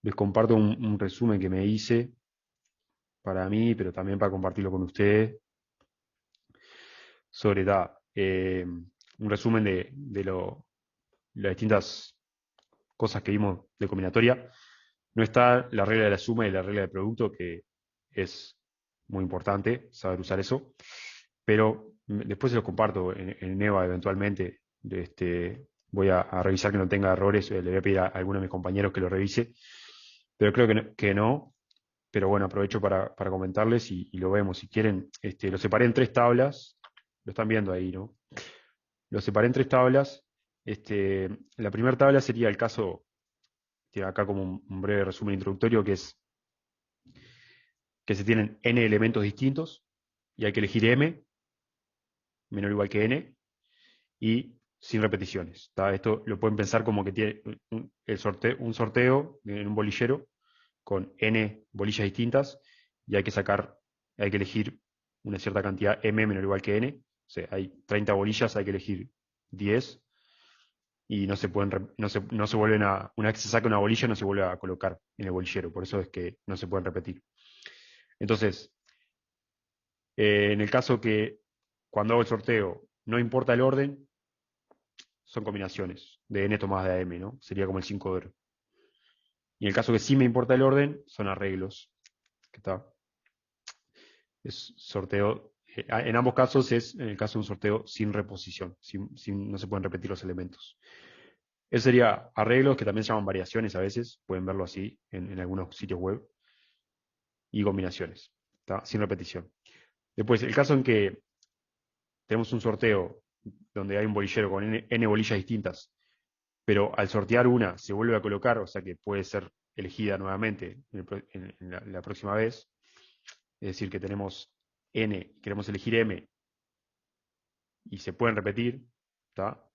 les comparto un resumen que me hice para mí, pero también para compartirlo con ustedes, sobre un resumen de las distintas cosas que vimos de combinatoria. No está la regla de la suma y la regla del producto, que es muy importante saber usar eso, pero después se los comparto en EVA eventualmente. Voy a revisar que no tenga errores, le voy a pedir a alguno de mis compañeros que lo revise, pero creo que no. Pero bueno, aprovecho para comentarles y lo vemos. Si quieren, lo separé en tres tablas, lo están viendo ahí, ¿no? Lo separé en tres tablas. La primera tabla sería el caso, tiene acá como un breve resumen introductorio, que es que se tienen n elementos distintos y hay que elegir m menor o igual que n y sin repeticiones. ¿Tá? Esto lo pueden pensar como que tiene un sorteo en un bolillero con n bolillas distintas y hay que elegir una cierta cantidad m menor o igual que n. O sea, hay 30 bolillas, hay que elegir 10 y no se pueden, no se vuelven una vez que se saca una bolilla no se vuelve a colocar en el bolillero, por eso es que no se pueden repetir. Entonces, en el caso que cuando hago el sorteo no importa el orden, son combinaciones de n tomadas de AM, ¿no? Sería como el 5 de oro. Y en el caso que sí me importa el orden, son arreglos. Que está, es sorteo. En ambos casos es, en el caso de un sorteo, sin reposición. No se pueden repetir los elementos. Eso sería arreglos, que también se llaman variaciones a veces. Pueden verlo así en algunos sitios web. Y combinaciones. ¿Tá? Sin repetición. Después, el caso en que tenemos un sorteo donde hay un bolillero con n bolillas distintas, pero al sortear una se vuelve a colocar, o sea que puede ser elegida nuevamente la próxima vez. Es decir, que tenemos n, queremos elegir m y se pueden repetir. ¿Tá?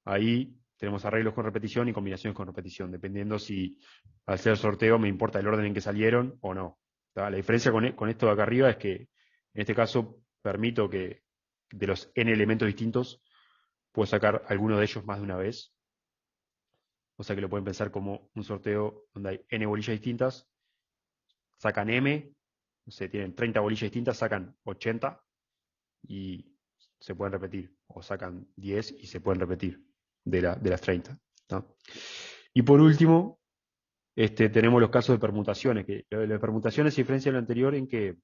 Ahí tenemos arreglos con repetición y combinaciones con repetición, dependiendo si al hacer el sorteo me importa el orden en que salieron o no. ¿Tá? La diferencia con esto de acá arriba es que en este caso permito que de los n elementos distintos puedo sacar alguno de ellos más de una vez. O sea que lo pueden pensar como un sorteo donde hay n bolillas distintas, sacan m, no sé, tienen 30 bolillas distintas, sacan 80 y se pueden repetir. O sacan 10 y se pueden repetir de las 30. ¿No? Y por último, tenemos los casos de permutaciones, que lo de las permutaciones se diferencia de lo anterior en que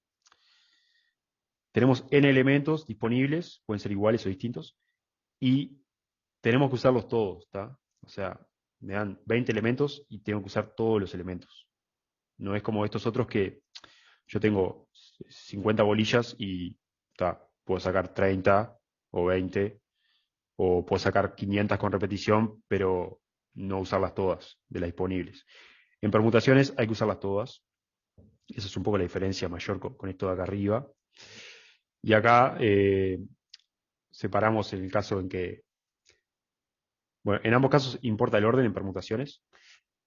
tenemos n elementos disponibles, pueden ser iguales o distintos, y tenemos que usarlos todos. ¿Tá? O sea, me dan 20 elementos y tengo que usar todos los elementos. No es como estos otros que yo tengo 50 bolillas y puedo sacar 30 o 20, o puedo sacar 500 con repetición, pero no usarlas todas de las disponibles. En permutaciones hay que usarlas todas. Esa es un poco la diferencia mayor con esto de acá arriba. Y acá separamos el caso en que, bueno, en ambos casos importa el orden en permutaciones,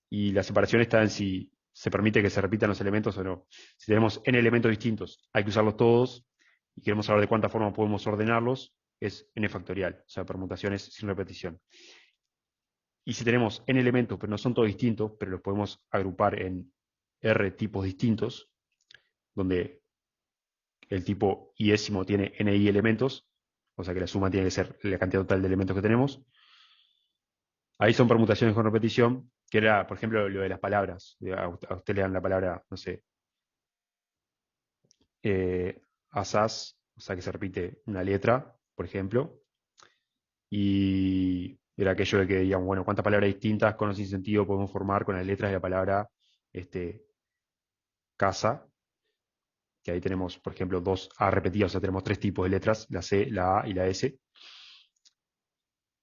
y la separación está en si se permite que se repitan los elementos o no. Si tenemos n elementos distintos, hay que usarlos todos, y queremos saber de cuánta forma podemos ordenarlos, es n factorial, o sea, permutaciones sin repetición. Y si tenemos n elementos, pero no son todos distintos, pero los podemos agrupar en r tipos distintos, donde el tipo iésimo tiene ni elementos, o sea que la suma tiene que ser la cantidad total de elementos que tenemos. Ahí son permutaciones con repetición, que era, por ejemplo, lo de las palabras. A usted le dan la palabra, no sé, asaz, o sea que se repite una letra, por ejemplo, y era aquello de que digamos, bueno, ¿cuántas palabras distintas con o sin sentido podemos formar con las letras de la palabra casa? Que ahí tenemos, por ejemplo, dos A repetidas, o sea, tenemos tres tipos de letras, la C, la A y la S.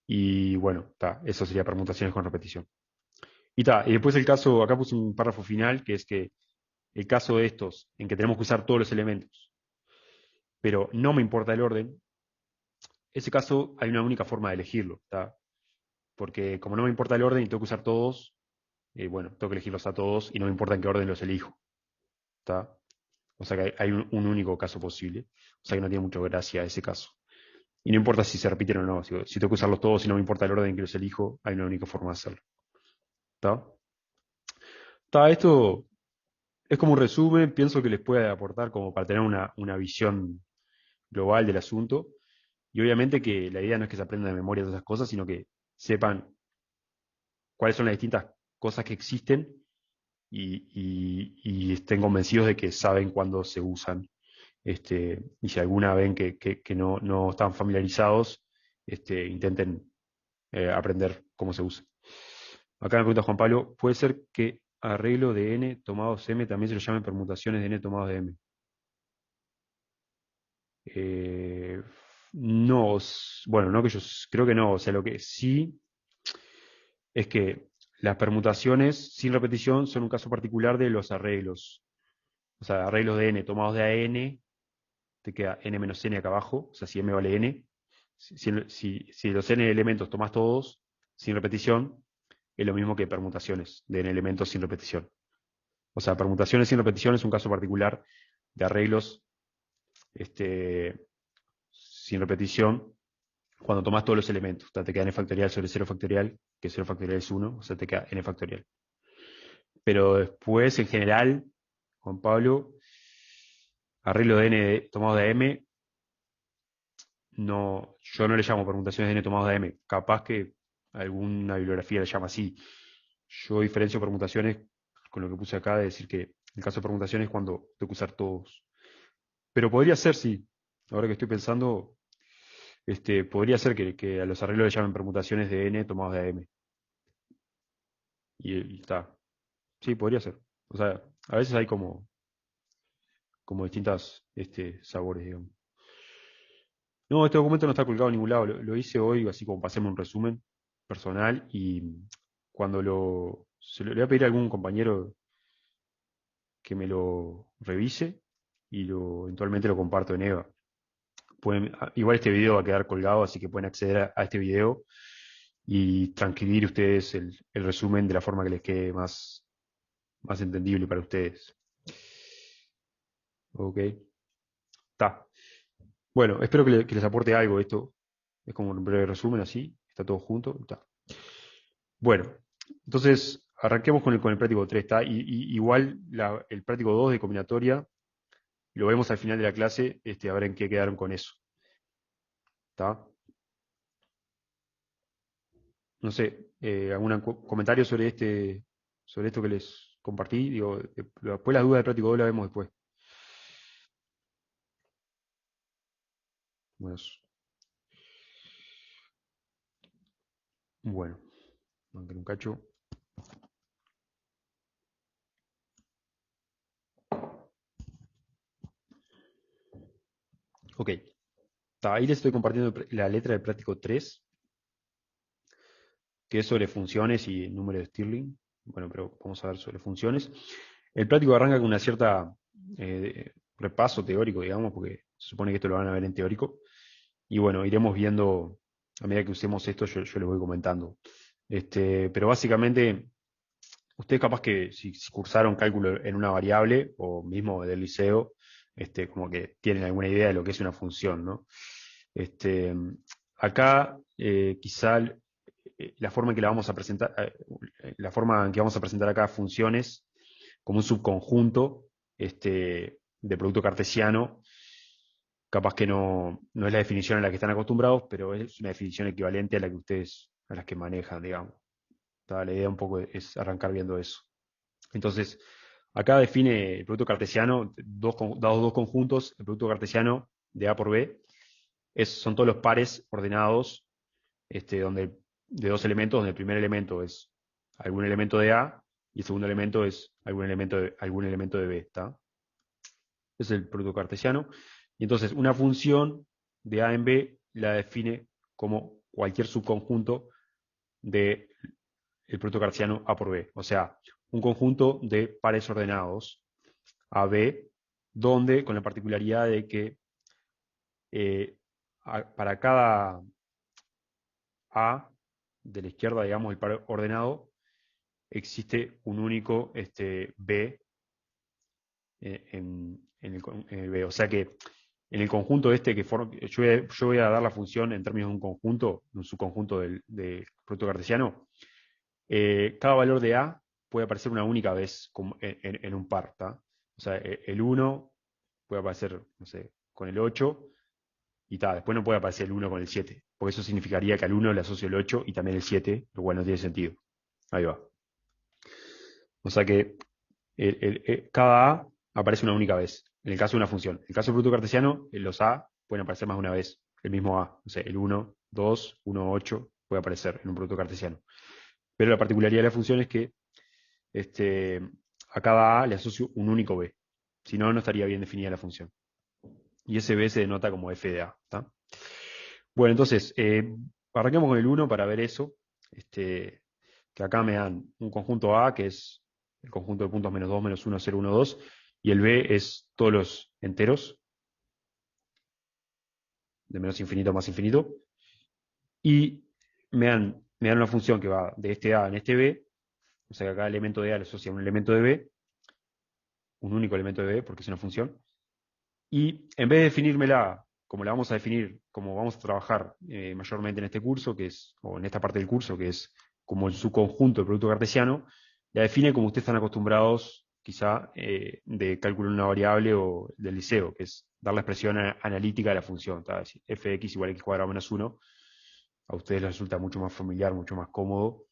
Y bueno, eso sería permutaciones con repetición. Y después el caso, acá puse un párrafo final, que es que el caso de estos, en que tenemos que usar todos los elementos, pero no me importa el orden, ese caso hay una única forma de elegirlo, ¿tá? Porque como no me importa el orden y tengo que usar todos, bueno, tengo que elegirlos a todos y no me importa en qué orden los elijo, ¿tá? O sea que hay un único caso posible, o sea que no tiene mucha gracia ese caso. Y no importa si se repiten o no, si tengo que usarlos todos y no me importa el orden en que los elijo, hay una única forma de hacerlo, ¿tá? Esto es como un resumen, pienso que les puede aportar como para tener una visión global del asunto. Y obviamente que la idea no es que se aprendan de memoria todas esas cosas, sino que sepan cuáles son las distintas cosas que existen y estén convencidos de que saben cuándo se usan. Y si alguna ven que no están familiarizados, intenten aprender cómo se usa. Acá me pregunta Juan Pablo, ¿puede ser que arreglo de n tomados m también se lo llamen permutaciones de n tomados de m? Eh, no, bueno, no que yo creo que no, o sea, lo que sí es que las permutaciones sin repetición son un caso particular de los arreglos. O sea, arreglos de n tomados de a n, te queda n menos n acá abajo, o sea, si m vale n. Si los n elementos tomas todos sin repetición, es lo mismo que permutaciones de n elementos sin repetición. O sea, permutaciones sin repetición es un caso particular de arreglos sin repetición cuando tomas todos los elementos. O sea, te queda n factorial sobre 0 factorial, que 0 factorial es 1, o sea, te queda n factorial. Pero después, en general, Juan Pablo, arreglo de n tomado de m, no, yo no le llamo permutaciones de n tomados de m. Capaz que alguna bibliografía le llama así. Yo diferencio permutaciones con lo que puse acá, de decir que el caso de permutaciones es cuando tengo que usar todos. Pero podría ser, sí. Ahora que estoy pensando, podría ser que a los arreglos le llamen permutaciones de n tomados de m. Y está. Sí, podría ser. O sea, a veces hay como distintas sabores, digamos. No, este documento no está colgado en ningún lado. Lo hice hoy, así como para hacerme un resumen personal. Y cuando le voy a pedir a algún compañero que me lo revise y eventualmente lo comparto en EVA. Igual este video va a quedar colgado, así que pueden acceder a este video y transcribir ustedes el resumen de la forma que les quede más entendible para ustedes. Ok, está. Bueno, espero que les aporte algo esto. Es como un breve resumen así, está todo junto. Está. Bueno, entonces arranquemos con el práctico 3, ¿está? Igual el práctico 2 de combinatoria lo vemos al final de la clase, a ver en qué quedaron con eso. ¿Está? No sé, ¿algún comentario sobre esto que les compartí? Digo, después las dudas del práctico 2 las vemos después. Bueno, aunque un cacho. Ok, ahí les estoy compartiendo la letra del práctico 3, que es sobre funciones y número de Stirling. Bueno, pero vamos a ver sobre funciones. El práctico arranca con una cierta repaso teórico, digamos, porque se supone que esto lo van a ver en teórico. Y bueno, iremos viendo a medida que usemos esto, yo les voy comentando. Pero básicamente, ustedes capaz que si cursaron cálculo en una variable o mismo del liceo, como que tienen alguna idea de lo que es una función, ¿no? Este, acá quizá la forma en que la vamos a presentar, la forma en que vamos a presentar acá funciones como un subconjunto de producto cartesiano, capaz que no es la definición a la que están acostumbrados, pero es una definición equivalente a la que ustedes, a las que manejan, digamos. La idea un poco es arrancar viendo eso. Entonces, acá define el producto cartesiano, dados dos conjuntos, el producto cartesiano de A por B son todos los pares ordenados de dos elementos, donde el primer elemento es algún elemento de A y el segundo elemento es algún elemento de B. ¿Está? Es el producto cartesiano. Y entonces, una función de A en B la define como cualquier subconjunto del producto cartesiano A por B. O sea, un conjunto de pares ordenados A, B, donde, con la particularidad de que eh, para cada A de la izquierda, digamos, el par ordenado, existe un único B en el B. O sea que en el conjunto que forma, yo voy a dar la función en términos de un conjunto, de un subconjunto del producto cartesiano. Cada valor de A puede aparecer una única vez en un par, ¿tá? O sea, el 1 puede aparecer, no sé, con el 8 y tal. Después no puede aparecer el 1 con el 7, porque eso significaría que al 1 le asocio el 8 y también el 7, lo cual no tiene sentido. Ahí va. O sea que cada A aparece una única vez, en el caso de una función. En el caso del producto cartesiano, los A pueden aparecer más de una vez, el mismo A. O sea, el 1, 2, 1, 8 puede aparecer en un producto cartesiano. Pero la particularidad de la función es que este, a cada A le asocio un único B. Si no, no estaría bien definida la función. Y ese B se denota como f de A. ¿Tá? Bueno, entonces, arranquemos con el 1 para ver eso. Que acá me dan un conjunto A, que es el conjunto de puntos -2, -1, 0, 1, 2, y el B es todos los enteros, de menos infinito a más infinito, y me dan una función que va de este A en este B, o sea que cada elemento de A le asocia un elemento de B, un único elemento de B, porque es una función, y en vez de definírmela como la vamos a definir, como vamos a trabajar mayormente en este curso, que es, o en esta parte del curso, que es como en su conjunto el producto cartesiano, la define como ustedes están acostumbrados, quizá, de cálculo de una variable o del liceo, que es dar la expresión analítica de la función. Fx igual a x cuadrado menos 1, a ustedes les resulta mucho más familiar, mucho más cómodo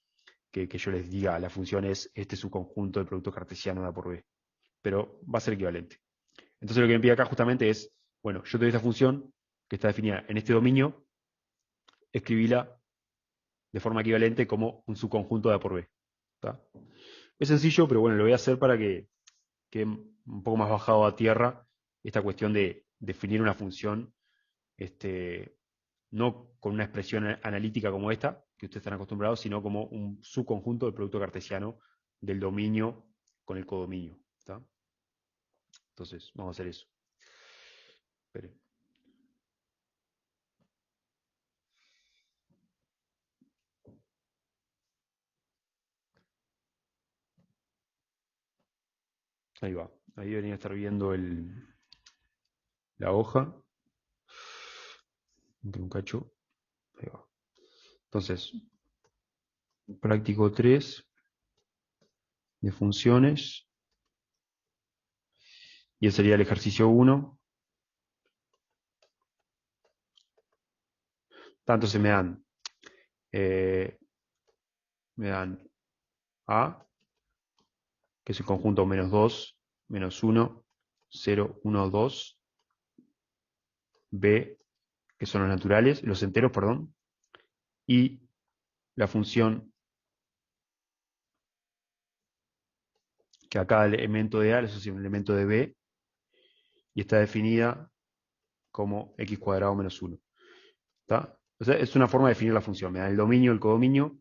que yo les diga, la función es este subconjunto del producto cartesiano de A por B. Pero va a ser equivalente. Entonces lo que me pide acá justamente es, bueno, yo te doy esta función que está definida en este dominio, escribíla de forma equivalente como un subconjunto de A por B. ¿Tá? Es sencillo, pero bueno, lo voy a hacer para que quede un poco más bajado a tierra esta cuestión de definir una función no con una expresión analítica como esta, que ustedes están acostumbrados, sino como un subconjunto del producto cartesiano del dominio con el codominio. ¿Tá? Entonces, vamos a hacer eso. Esperen. Ahí va. Ahí deberían estar viendo la hoja. Un cacho. Ahí va. Entonces, práctico 3 de funciones. Y ese sería el ejercicio 1. Tanto se me dan A, que es el conjunto -2, -1, 0, 1, 2. B, que son los naturales, los enteros, perdón. Y la función que a cada elemento de A le asocia un elemento de B y está definida como x cuadrado menos 1. ¿Tá? O sea, es una forma de definir la función. Me da el dominio, el codominio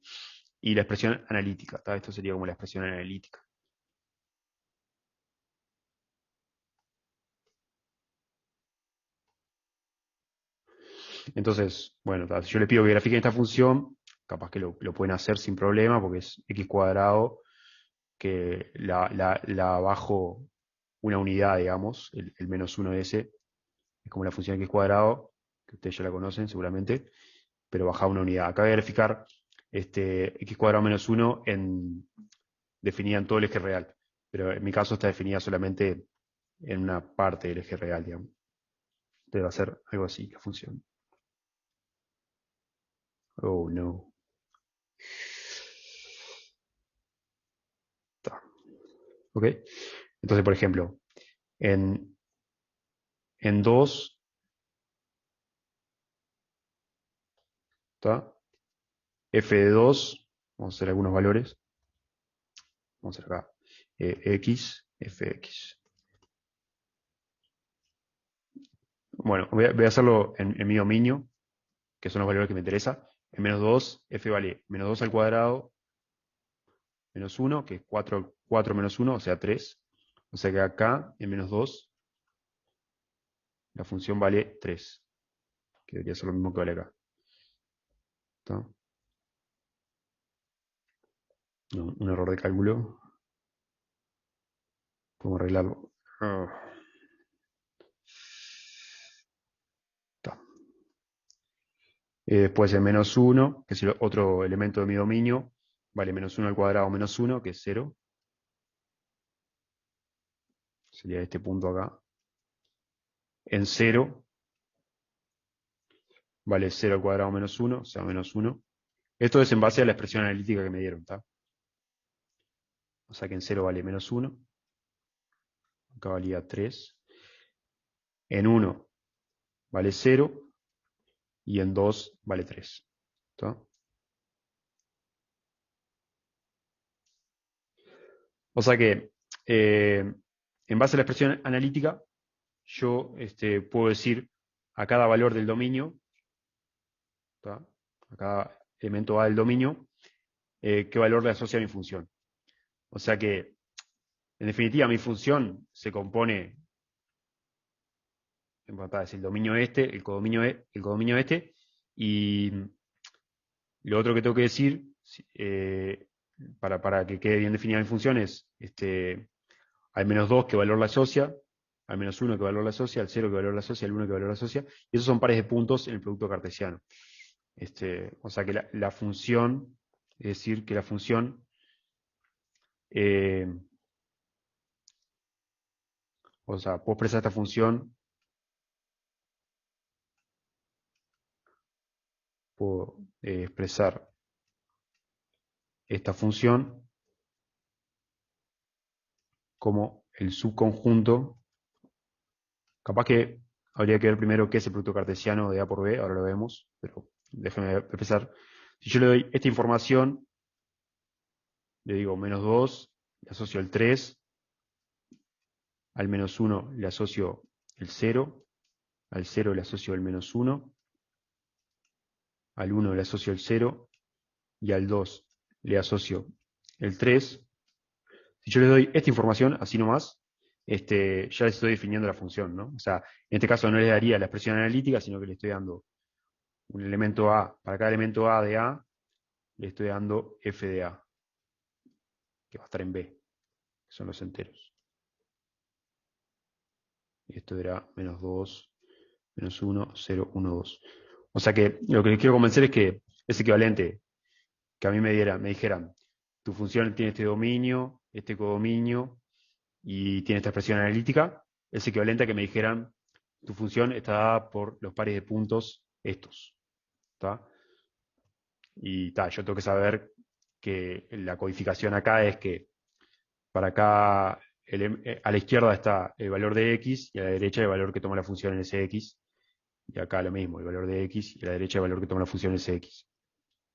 y la expresión analítica. ¿Tá? Esto sería como la expresión analítica. Entonces, bueno, si yo le pido que grafiquen esta función, capaz que lo pueden hacer sin problema porque es x cuadrado, que la bajo una unidad, digamos, el menos 1 ese, es como la función x cuadrado, que ustedes ya la conocen seguramente, pero baja una unidad. Acá voy a verificar x cuadrado menos 1 definida en todo el eje real, pero en mi caso está definida solamente en una parte del eje real, digamos. Entonces va a ser algo así la función. Oh, no. Está. ¿Ok? Entonces, por ejemplo, en 2, ¿está? F de 2, vamos a hacer algunos valores. Vamos a hacer acá. X, Fx. Bueno, voy a hacerlo en mi dominio, que son los valores que me interesan. En menos 2, f vale menos 2 al cuadrado, menos 1, que es 4, 4 menos 1, o sea 3. O sea que acá, en menos 2, la función vale 3, que debería ser lo mismo que vale acá. ¿Está? No, un error de cálculo. Podemos arreglarlo. Está. Después el menos 1, que es el otro elemento de mi dominio, vale menos 1 al cuadrado menos 1, que es 0. sería este punto acá, en 0 vale 0 al cuadrado menos 1, o sea, menos 1. Esto es en base a la expresión analítica que me dieron, ¿está? O sea que en 0 vale menos 1, acá valía 3. En 1 vale 0 y en 2 vale 3. ¿Está? O sea que en base a la expresión analítica, yo puedo decir a cada valor del dominio, ¿está? A cada elemento A del dominio, qué valor le asocia a mi función. O sea que, en definitiva, mi función se compone, en pantalla, es el dominio este, el codominio este, y lo otro que tengo que decir, para que quede bien definida mi función, es al menos 2 que valor la asocia, al menos 1 que valor la asocia, al 0 que valor la asocia, al 1 que valor la asocia, y esos son pares de puntos en el producto cartesiano. O sea que la función, es decir, que la función, o sea, puedo expresar esta función, puedo expresar esta función como el subconjunto. Capaz que habría que ver primero qué es el producto cartesiano de A por B, ahora lo vemos, pero déjenme empezar. Si yo le doy esta información, le digo menos 2, le asocio el 3, al menos 1 le asocio el 0, al 0 le asocio el menos 1, al 1 le asocio el 0 y al 2 le asocio el 3. Si yo le doy esta información, así nomás, ya les estoy definiendo la función, ¿no? O sea, en este caso no le daría la expresión analítica, sino que le estoy dando un elemento A. Para cada elemento A de A, le estoy dando f de A, que va a estar en B, que son los enteros. Y esto era menos 2, menos 1, 0, 1, 2. O sea que lo que les quiero convencer es que es equivalente que a mí me dijeran, tu función tiene este dominio, este codominio, y tiene esta expresión analítica, es equivalente a que me dijeran, tu función está dada por los pares de puntos estos. ¿Está? Y yo tengo que saber que la codificación acá es que para acá a la izquierda está el valor de x y a la derecha el valor que toma la función en ese x. Y acá lo mismo, el valor de x y a la derecha el valor que toma la función en ese x.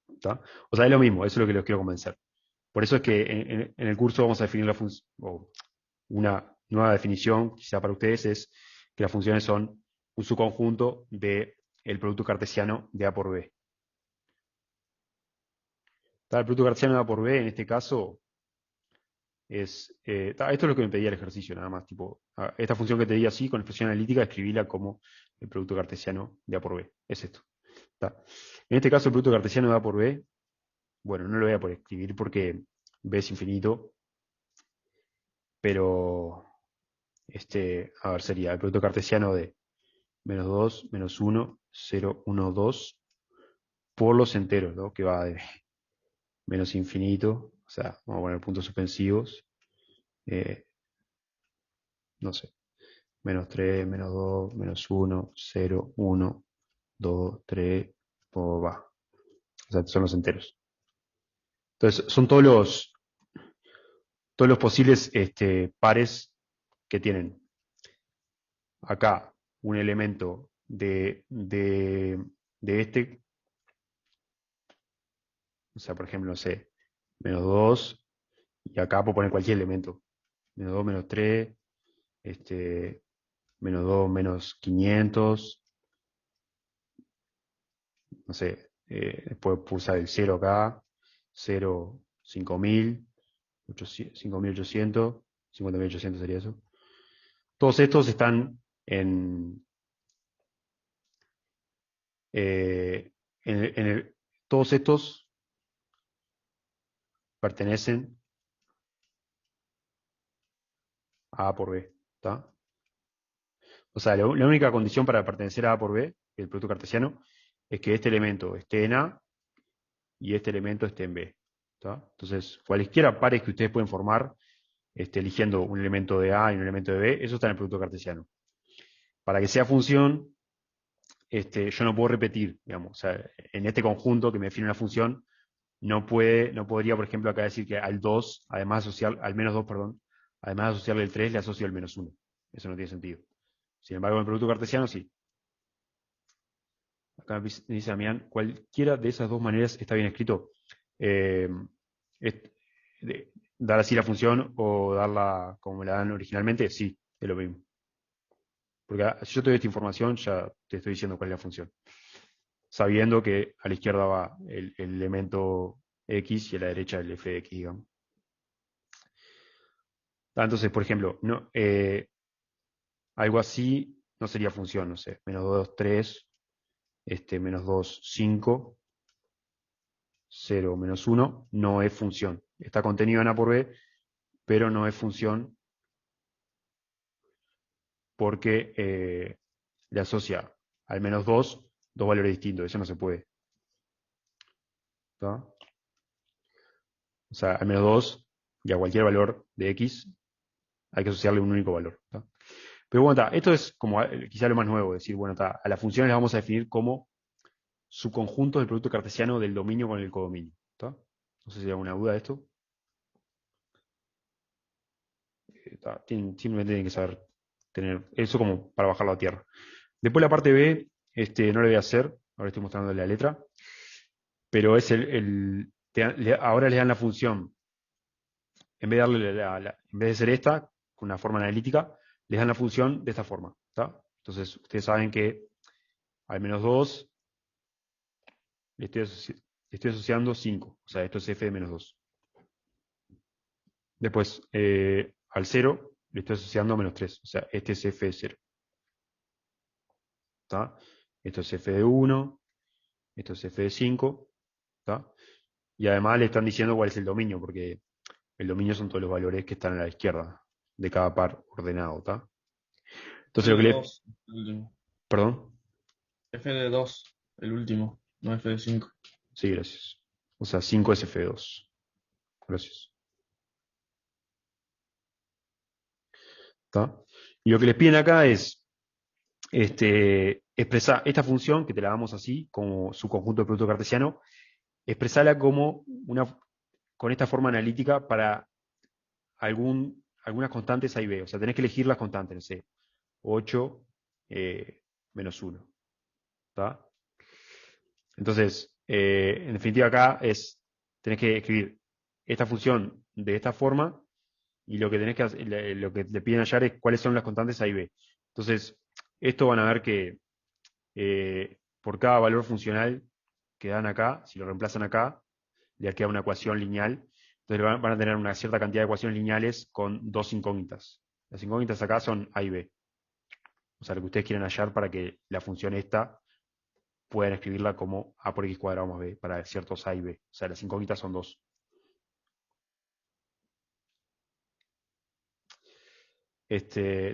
¿Está? O sea, es lo mismo, eso es lo que les quiero convencer. Por eso es que en el curso vamos a definir la función, o una nueva definición, quizá para ustedes, es que las funciones son un subconjunto del producto cartesiano de A por B. El producto cartesiano de A por B, en este caso, esto es lo que me pedía el ejercicio, nada más. Tipo, esta función que te di así, con expresión analítica, escribíla como el producto cartesiano de A por B. Es esto. ¿Está? En este caso, el producto cartesiano de A por B, bueno, no lo voy a poder escribir porque B es infinito, pero a ver, sería el producto cartesiano de menos 2, menos 1, 0, 1, 2, por los enteros, ¿no? Que va de menos infinito, o sea, vamos a poner puntos suspensivos, eh, no sé, menos 3, menos 2, menos 1, 0, 1, 2, 3, va. O sea, son los enteros. Entonces, son todos los posibles pares que tienen acá un elemento de o sea, por ejemplo, no sé, menos 2, y acá puedo poner cualquier elemento. Menos 2, menos 3, menos 2, menos 500, no sé, después pulsar el 0 acá, 0, 5000, 5800, 50.800 sería eso. Todos estos están eh, todos estos pertenecen a A por B, ¿está? O sea, la única condición para pertenecer a A por B, el producto cartesiano, es que este elemento esté en A y este elemento esté en B. ¿Está? Entonces, cualesquiera pares que ustedes pueden formar eligiendo un elemento de A y un elemento de B, eso está en el producto cartesiano. Para que sea función, yo no puedo repetir, digamos, o sea, en este conjunto que me define una función, no podría, por ejemplo, acá decir que al 2, además de asociar, al menos 2, perdón, además de asociarle el 3, le asocio el menos 1. Eso no tiene sentido. Sin embargo, en el producto cartesiano sí. Acá me dice Damián, cualquiera de esas dos maneras está bien escrito. Eh, es- dar así la función o darla como la dan originalmente, sí, es lo mismo. Porque si yo te doy esta información, ya te estoy diciendo cuál es la función. Sabiendo que a la izquierda va el elemento X y a la derecha el f de X, digamos. Entonces, por ejemplo, algo así no sería función, no sé, menos 2, 3, menos 2, 5, 0, menos 1, no es función. Está contenido en A por B, pero no es función porque le asocia al menos 2 dos valores distintos. Eso no se puede. ¿Tá? O sea, al menos 2 y a cualquier valor de X hay que asociarle un único valor. ¿Tá? Pero bueno, esto es como quizá lo más nuevo, decir, bueno, a las funciones las vamos a definir como subconjuntos del producto cartesiano del dominio con el codominio. ¿Tá? No sé si hay alguna duda de esto. Simplemente tienen que saber tener eso como para bajarlo a tierra. Después la parte B, no le voy a hacer, ahora estoy mostrando la letra, pero es ahora le dan la función, en vez de darle en vez de ser esta, con una forma analítica, les dan la función de esta forma. ¿Tá? Entonces, ustedes saben que al menos 2 le estoy asociando 5, o sea, esto es f de menos 2. Después, al 0 le estoy asociando menos 3, o sea, este es f de 0. ¿Tá? Esto es f de 1, esto es f de 5, ¿tá? Y además le están diciendo cuál es el dominio, porque el dominio son todos los valores que están a la izquierda de cada par ordenado, ¿tá? Entonces F lo que de le... 2, el último. Perdón. F de 2, el último, no F de 5. Sí, gracias. O sea, 5 es f de 2. Gracias. ¿Tá? Y lo que les piden acá es expresar esta función, que te la damos así, como su conjunto de producto cartesiano, expresarla como con esta forma analítica para algunas constantes A y B. O sea, tenés que elegir las constantes, no sé, 8 menos 1. ¿Tá? Entonces, en definitiva acá tenés que escribir esta función de esta forma y lo que tenés que hacer, lo que te piden hallar es cuáles son las constantes A y B. Entonces, esto van a ver que por cada valor funcional que dan acá, si lo reemplazan acá, le queda una ecuación lineal. Entonces van a tener una cierta cantidad de ecuaciones lineales con dos incógnitas. Las incógnitas acá son A y B. O sea, lo que ustedes quieren hallar para que la función esta puedan escribirla como A por X cuadrado más B para ciertos A y B. O sea, las incógnitas son dos.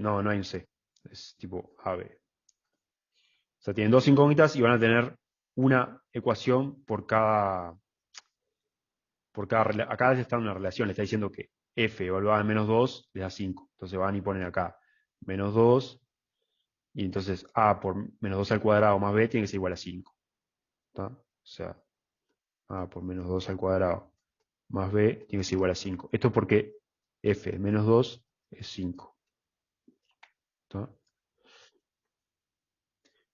No hay un C. Es tipo A, B. O sea, tienen dos incógnitas y van a tener una ecuación acá les está una relación, le está diciendo que f evaluada en menos 2 les da 5. Entonces van y ponen acá menos 2 y entonces a por menos 2 al cuadrado más b tiene que ser igual a 5. ¿Tá? O sea, a por menos 2 al cuadrado más b tiene que ser igual a 5. Esto es porque f de menos 2 es 5. ¿Tá?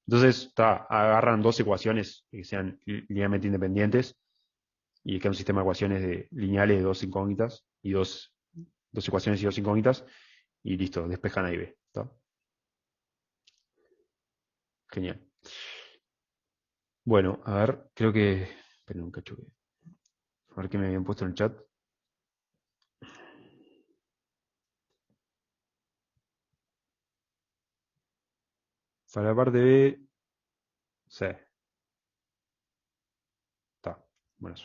Entonces, agarran dos ecuaciones que sean linealmente independientes y queda un sistema de ecuaciones lineales de dos incógnitas y dos ecuaciones y dos incógnitas y listo, despejan A y B. ¿Tá? Genial. Bueno, a ver, creo que... Esperen un cacho. A ver qué me habían puesto en el chat. Para la parte B... Sí, está. Bueno,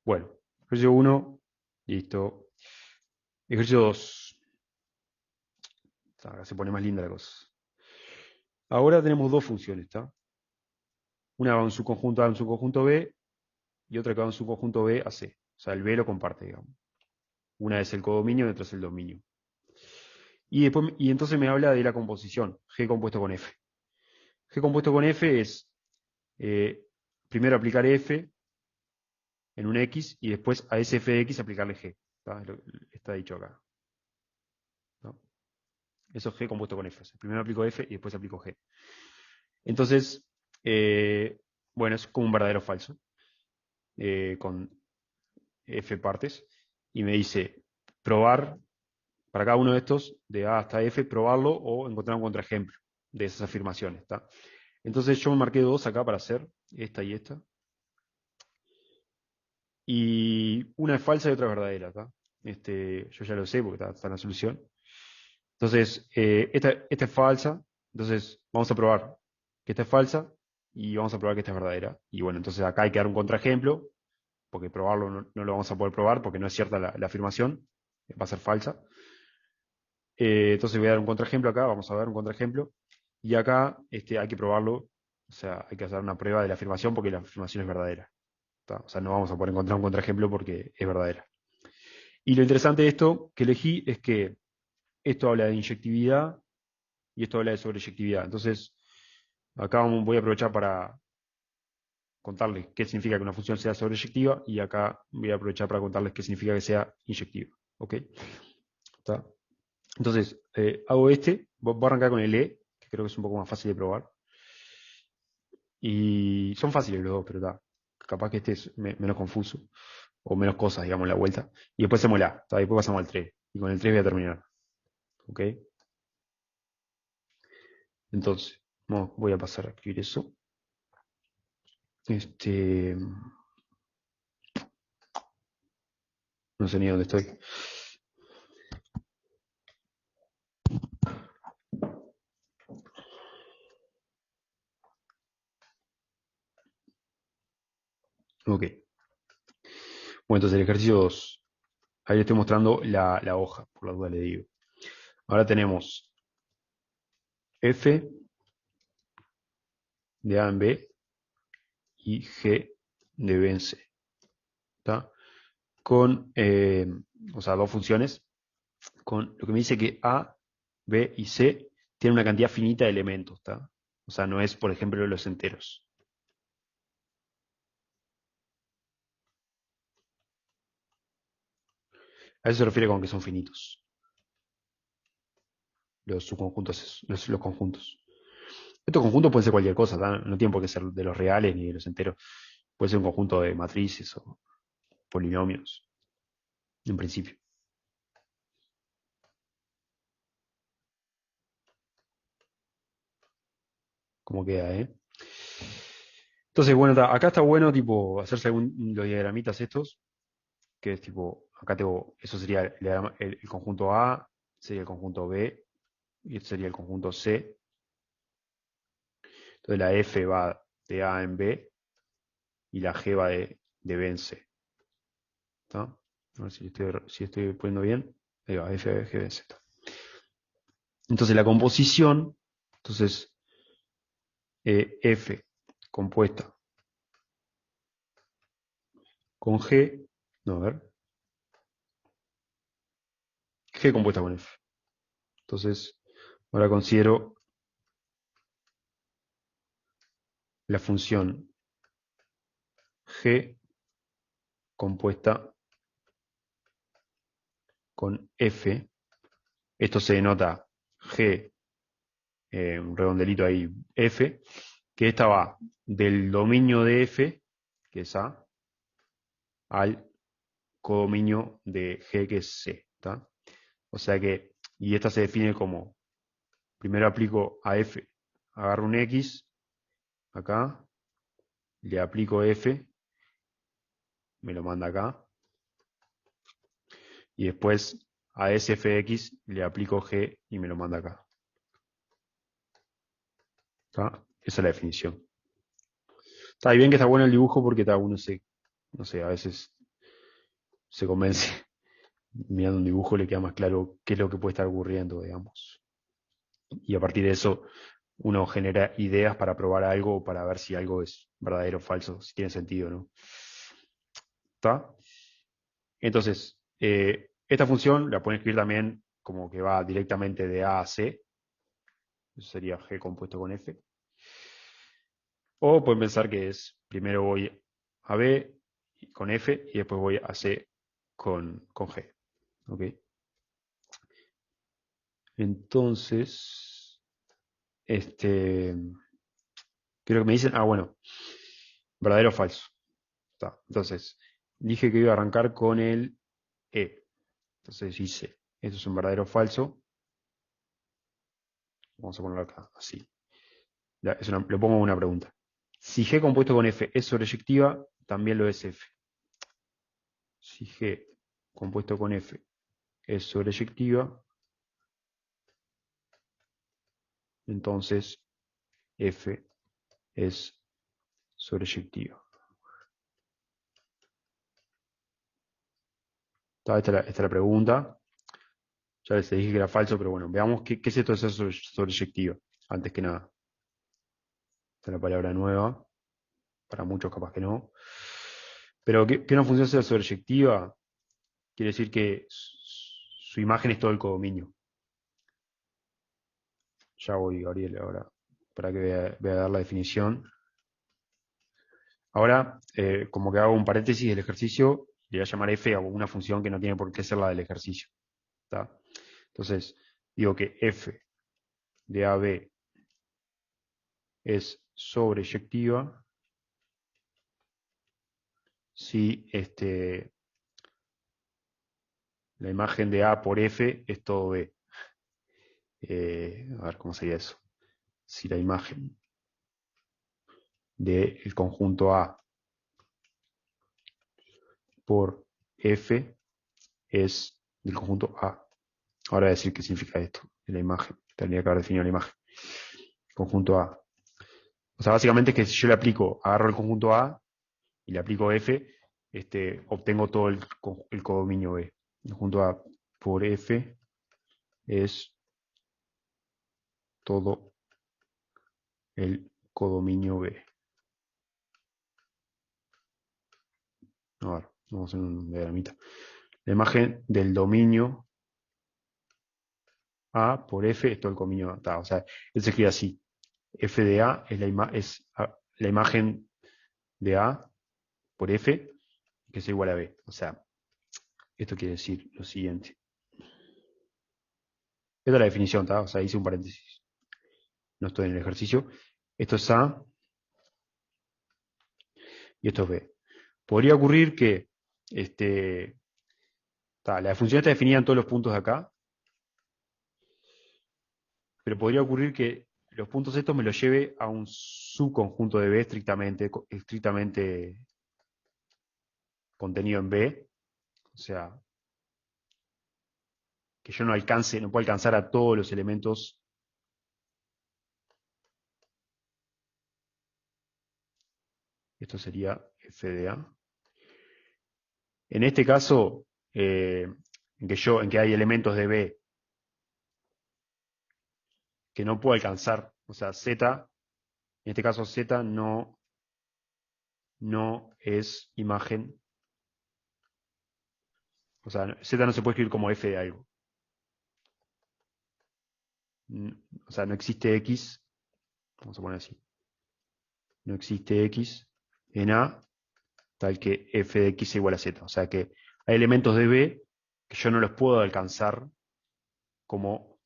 bueno, ejercicio 1, listo. Ejercicio 2. Acá se pone más linda la cosa. Ahora tenemos dos funciones, ¿está? Una va en su conjunto A en su conjunto B y otra que va en su conjunto B a C. O sea, el B lo comparte, digamos. Una es el codominio y otra es el dominio. Y entonces me habla de la composición, G compuesto con F. G compuesto con F es primero aplicar F en un X y después a ese f de X aplicarle G. Está dicho acá, ¿no? Eso es G compuesto con F. O sea, primero aplico F y después aplico G. Entonces, bueno, es como un verdadero falso, con F partes. Y me dice, probar para cada uno de estos, de A hasta F, probarlo o encontrar un contraejemplo de esas afirmaciones. ¿Está? Entonces yo me marqué dos acá para hacer, esta y esta. Y una es falsa y otra es verdadera. ¿Está? Yo ya lo sé porque está en la solución. Entonces, esta es falsa. Entonces, vamos a probar que esta es falsa y vamos a probar que esta es verdadera. Y bueno, entonces acá hay que dar un contraejemplo, porque probarlo no lo vamos a poder probar porque no es cierta la afirmación, va a ser falsa. Entonces voy a dar un contraejemplo acá, vamos a ver un contraejemplo. Y acá hay que probarlo, o sea, hay que hacer una prueba de la afirmación porque la afirmación es verdadera. ¿Tá? O sea, no vamos a poder encontrar un contraejemplo porque es verdadera. Y lo interesante de esto que elegí es que esto habla de inyectividad y esto habla de sobreyectividad. Entonces, acá voy a aprovechar para contarles qué significa que una función sea sobreyectiva y acá voy a aprovechar para contarles qué significa que sea inyectiva. ¿Ok? ¿Tá? Entonces, hago voy a arrancar con el E, que creo que es un poco más fácil de probar. Y son fáciles los dos, pero capaz que este es menos confuso, o menos cosas, digamos, en la vuelta. Y después hacemos la, después pasamos al 3. Y con el 3 voy a terminar. ¿Ok? Entonces, voy a pasar a escribir eso. No sé ni dónde estoy. Ok. Bueno, entonces el ejercicio 2. Ahí le estoy mostrando la hoja, por la duda le digo. Ahora tenemos F de A en B y G de B en C. ¿Está? Con, o sea, dos funciones, con lo que me dice que A, B y C tienen una cantidad finita de elementos. ¿Está? O sea, no es, por ejemplo, los enteros. A eso se refiere con que son finitos. Los subconjuntos, los conjuntos. Estos conjuntos pueden ser cualquier cosa, no tienen por qué ser de los reales ni de los enteros. Puede ser un conjunto de matrices o polinomios, en principio. ¿Cómo queda, eh? Entonces, bueno, acá está bueno, tipo, hacerse los diagramitas estos, que es tipo, acá tengo, eso sería el conjunto A, sería el conjunto B, y este sería el conjunto C. Entonces la F va de A en B, y la G va de B en C. ¿Está? A ver si estoy poniendo bien. Ahí va, F, G, B, C. Entonces la composición, entonces F compuesta con G, no, a ver, G compuesta con F. Entonces, ahora considero la función G compuesta con F. Esto se denota G, un redondelito ahí, F, que esta va del dominio de F, que es A, al codominio de G, que es C. ¿Tá? O sea que, y esta se define como, primero aplico a F, agarro un X, acá, le aplico F, me lo manda acá, y después a SFX le aplico G y me lo manda acá. ¿Está? Esa es la definición. Está bien que está bueno el dibujo porque uno no sé, a veces se convence mirando un dibujo le queda más claro qué es lo que puede estar ocurriendo, digamos. Y a partir de eso uno genera ideas para probar algo, para ver si algo es verdadero o falso, si tiene sentido, ¿no? ¿Está? Entonces, esta función la pueden escribir también como que va directamente de A a C. Eso sería G compuesto con F. O pueden pensar que es, primero voy a B con F y después voy a C con G. ¿Ok? Entonces, creo que me dicen, bueno, verdadero o falso. Está. Entonces, dije que iba a arrancar con el E. Entonces hice, esto es un verdadero o falso. Vamos a ponerlo acá, así. Lo pongo en una pregunta. Si G compuesto con F es sobreyectiva, también lo es F. Si G compuesto con F es sobreyectiva, entonces F es sobreyectiva. Esta es la pregunta. Ya les dije que era falso, pero bueno, veamos qué es esto de ser sobreyectiva. Antes que nada, esta es la palabra nueva. Para muchos capaz que no. Pero ¿qué una función sea sobreyectiva? Quiere decir que su imagen es todo el codominio. Ya voy, Gabriel, ahora, para que vea dar la definición. Ahora, como que hago un paréntesis del ejercicio, le voy a llamar f a una función que no tiene por qué ser la del ejercicio. ¿Está? Entonces, digo que f de AB es sobreyectiva si la imagen de A por F es todo B. A ver cómo sería eso. Si la imagen del conjunto A por F es del conjunto A. Ahora voy a decir qué significa esto de la imagen. Tendría que haber definido la imagen. Conjunto A. O sea, básicamente es que si yo le agarro el conjunto A y le aplico F, obtengo todo el codominio B. El conjunto A por F es todo el codominio B. A ver, vamos a hacer un diagramita. La imagen del dominio A por F es todo el codominio A. O sea, él se escribe así. F de A es la imagen de A por F, que es igual a B. O sea, esto quiere decir lo siguiente. Esta es la definición, ¿tá? O sea, hice un paréntesis. No estoy en el ejercicio. Esto es A y esto es B. Podría ocurrir que la función está definida en todos los puntos de acá, pero podría ocurrir que los puntos estos me los lleve a un subconjunto de B estrictamente contenido en B. O sea, que yo no puedo alcanzar a todos los elementos. Esto sería F de A. En este caso, en que hay elementos de B que no puedo alcanzar, o sea, Z, en este caso Z no es imagen, o sea, Z no se puede escribir como F de algo. O sea, no existe X, vamos a poner así, no existe X en A tal que F de X es igual a Z. O sea que hay elementos de B que yo no los puedo alcanzar como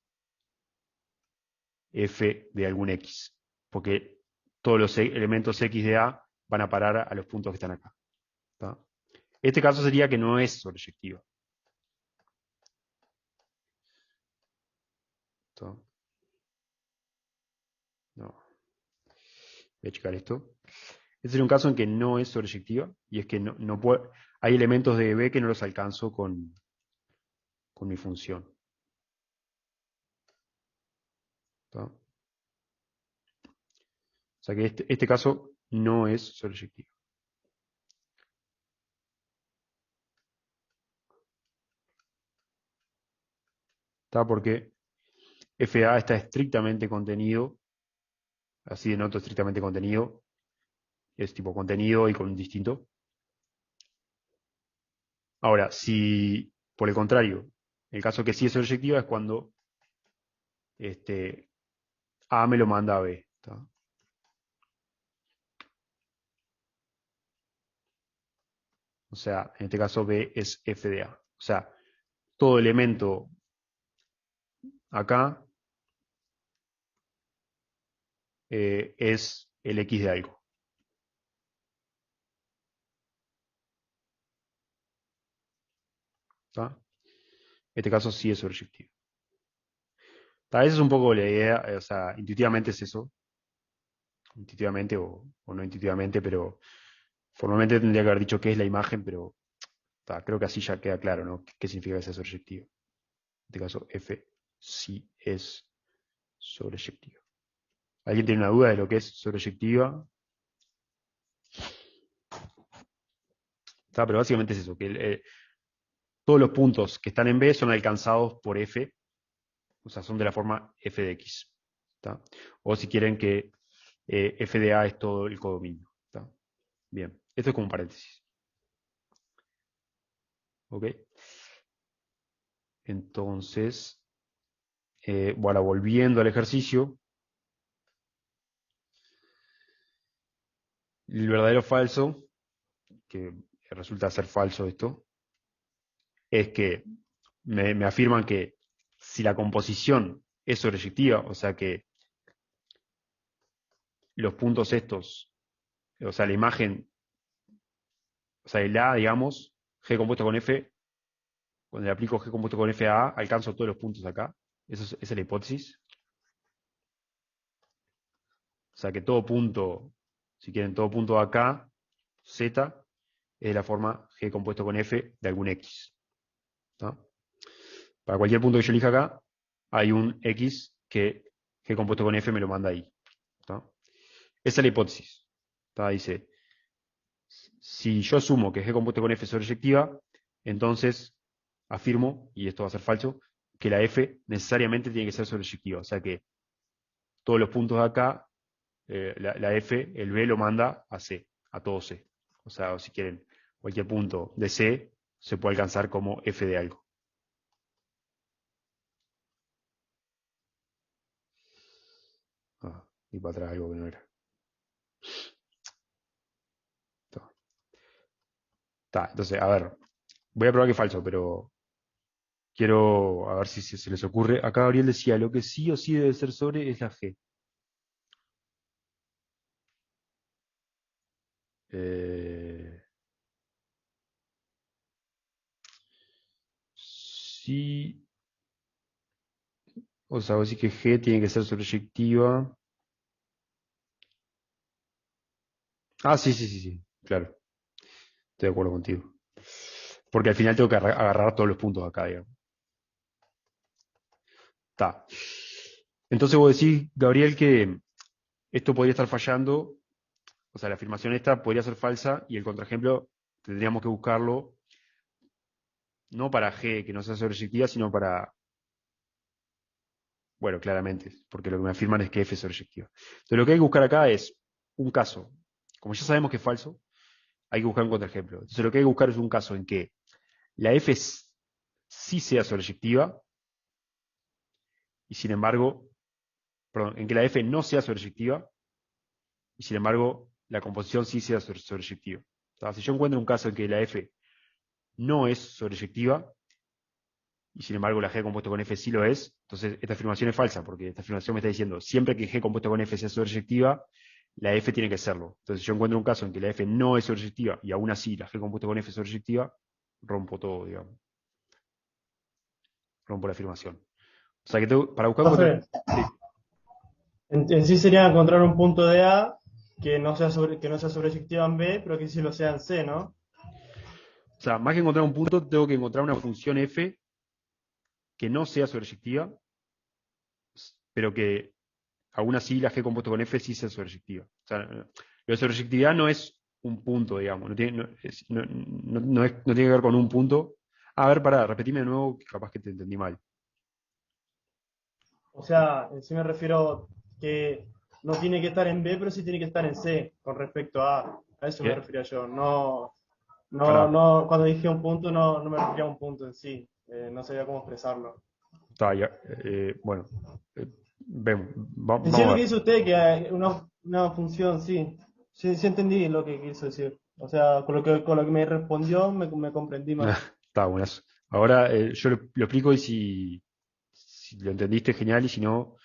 F de algún X, porque todos los elementos X de A van a parar a los puntos que están acá. ¿Está? Este caso sería que no es sobreyectiva. ¿Está? No. Voy a checar esto. Este sería un caso en que no es sobreyectiva, y es que no hay elementos de B que no los alcanzo con mi función. ¿Está? O sea que este caso no es sobreyectivo. ¿Está? Porque FA está estrictamente contenido, así denoto estrictamente contenido, es tipo contenido y con un distinto. Ahora, si Por el contrario, el caso que sí es sobreyectiva es cuando A me lo manda a B. ¿Tá? O sea, en este caso B es f de A. O sea, todo elemento acá es el X de algo. ¿Tá? En este caso sí es sobreyectivo. Esa es un poco la idea, o sea, intuitivamente es eso. Intuitivamente o no intuitivamente, pero formalmente tendría que haber dicho qué es la imagen, pero creo que así ya queda claro, ¿no? ¿Qué significa que sea sobreyectivo? En este caso, F sí es sobreyectiva. ¿Alguien tiene una duda de lo que es sobreyectiva? Pero básicamente es eso, que todos los puntos que están en B son alcanzados por F, o sea, son de la forma F de X. ¿Tá? O si quieren que F de A es todo el codominio. ¿Tá? Bien, esto es como un paréntesis. ¿Ok? Entonces, bueno, volviendo al ejercicio, el verdadero falso, que resulta ser falso esto, es que me afirman que si la composición es sobreyectiva, o sea que los puntos estos, o sea, la imagen, o sea, el A, digamos, G compuesto con F, cuando le aplico G compuesto con F a A, alcanzo todos los puntos acá. Esa es la hipótesis. O sea que todo punto, si quieren, todo punto acá, Z, es de la forma G compuesto con F de algún X. ¿No? Para cualquier punto que yo elija acá, hay un X que G compuesto con F me lo manda ahí. ¿No? Esa es la hipótesis. ¿Tá? Dice, si yo asumo que G compuesto con F es sobreyectiva, entonces afirmo, y esto va a ser falso, que la F necesariamente tiene que ser sobreyectiva. O sea que todos los puntos de acá, la F, el B lo manda a C, a todo C. O sea, si quieren, cualquier punto de C se puede alcanzar como F de algo. Y para atrás algo que no era. Entonces, a ver, voy a probar que es falso, pero quiero a ver si se les ocurre. Acá Gabriel decía, lo que sí o sí debe ser sobre es la G. Sí, o sea, así que G tiene que ser sobreyectiva. Sí, sí, sí, sí, claro, estoy de acuerdo contigo. Porque al final tengo que agarrar todos los puntos acá, digamos. Está. Entonces vos decís, Gabriel, que esto podría estar fallando, o sea, la afirmación esta podría ser falsa y el contraejemplo tendríamos que buscarlo no para G, que no sea sobreyectiva, sino para, bueno, claramente, porque lo que me afirman es que F es sobreyectiva. Entonces lo que hay que buscar acá es un caso. Como ya sabemos que es falso, hay que buscar un contraejemplo. Entonces lo que hay que buscar es un caso en que la F sí sea sobreyectiva y sin embargo, perdón, en que la F no sea sobreyectiva y sin embargo la composición sí sea sobreyectiva. Si yo encuentro un caso en que la F no es sobreyectiva y sin embargo la G compuesto con F sí lo es, entonces esta afirmación es falsa, porque esta afirmación me está diciendo, siempre que G compuesto con F sea sobreyectiva, la F tiene que serlo. Entonces si yo encuentro un caso en que la F no es sobreyectiva y aún así la G compuesto con F es sobreyectiva, rompo todo, digamos. Rompo la afirmación. O sea que para buscar un Profe, sí. en sí sería encontrar un punto de A que no sea sobreyectiva en B, pero que sí lo sea en C, ¿no? O sea, más que encontrar un punto, tengo que encontrar una función f que no sea sobreyectiva, pero que aún así la g compuesto con f sí sea sobreyectiva. O sea, lo de sobreyectividad no es un punto, digamos, no tiene que ver con un punto. A ver, pará, repetime de nuevo, que capaz que te entendí mal. O sea, en sí me refiero que no tiene que estar en B, pero sí tiene que estar en C con respecto a... A eso me ¿Qué? refería yo. No, Pará. no, cuando dije un punto no me refería a un punto en sí. no sabía cómo expresarlo. Está, ya, bueno, vemos, En sí vamos lo a que ver. dice usted, que hay una función, sí. Sí, sí entendí lo que quiso decir. O sea, con lo que me respondió me comprendí más. Está buenazo. Ahora yo lo explico y si lo entendiste, genial, y si no,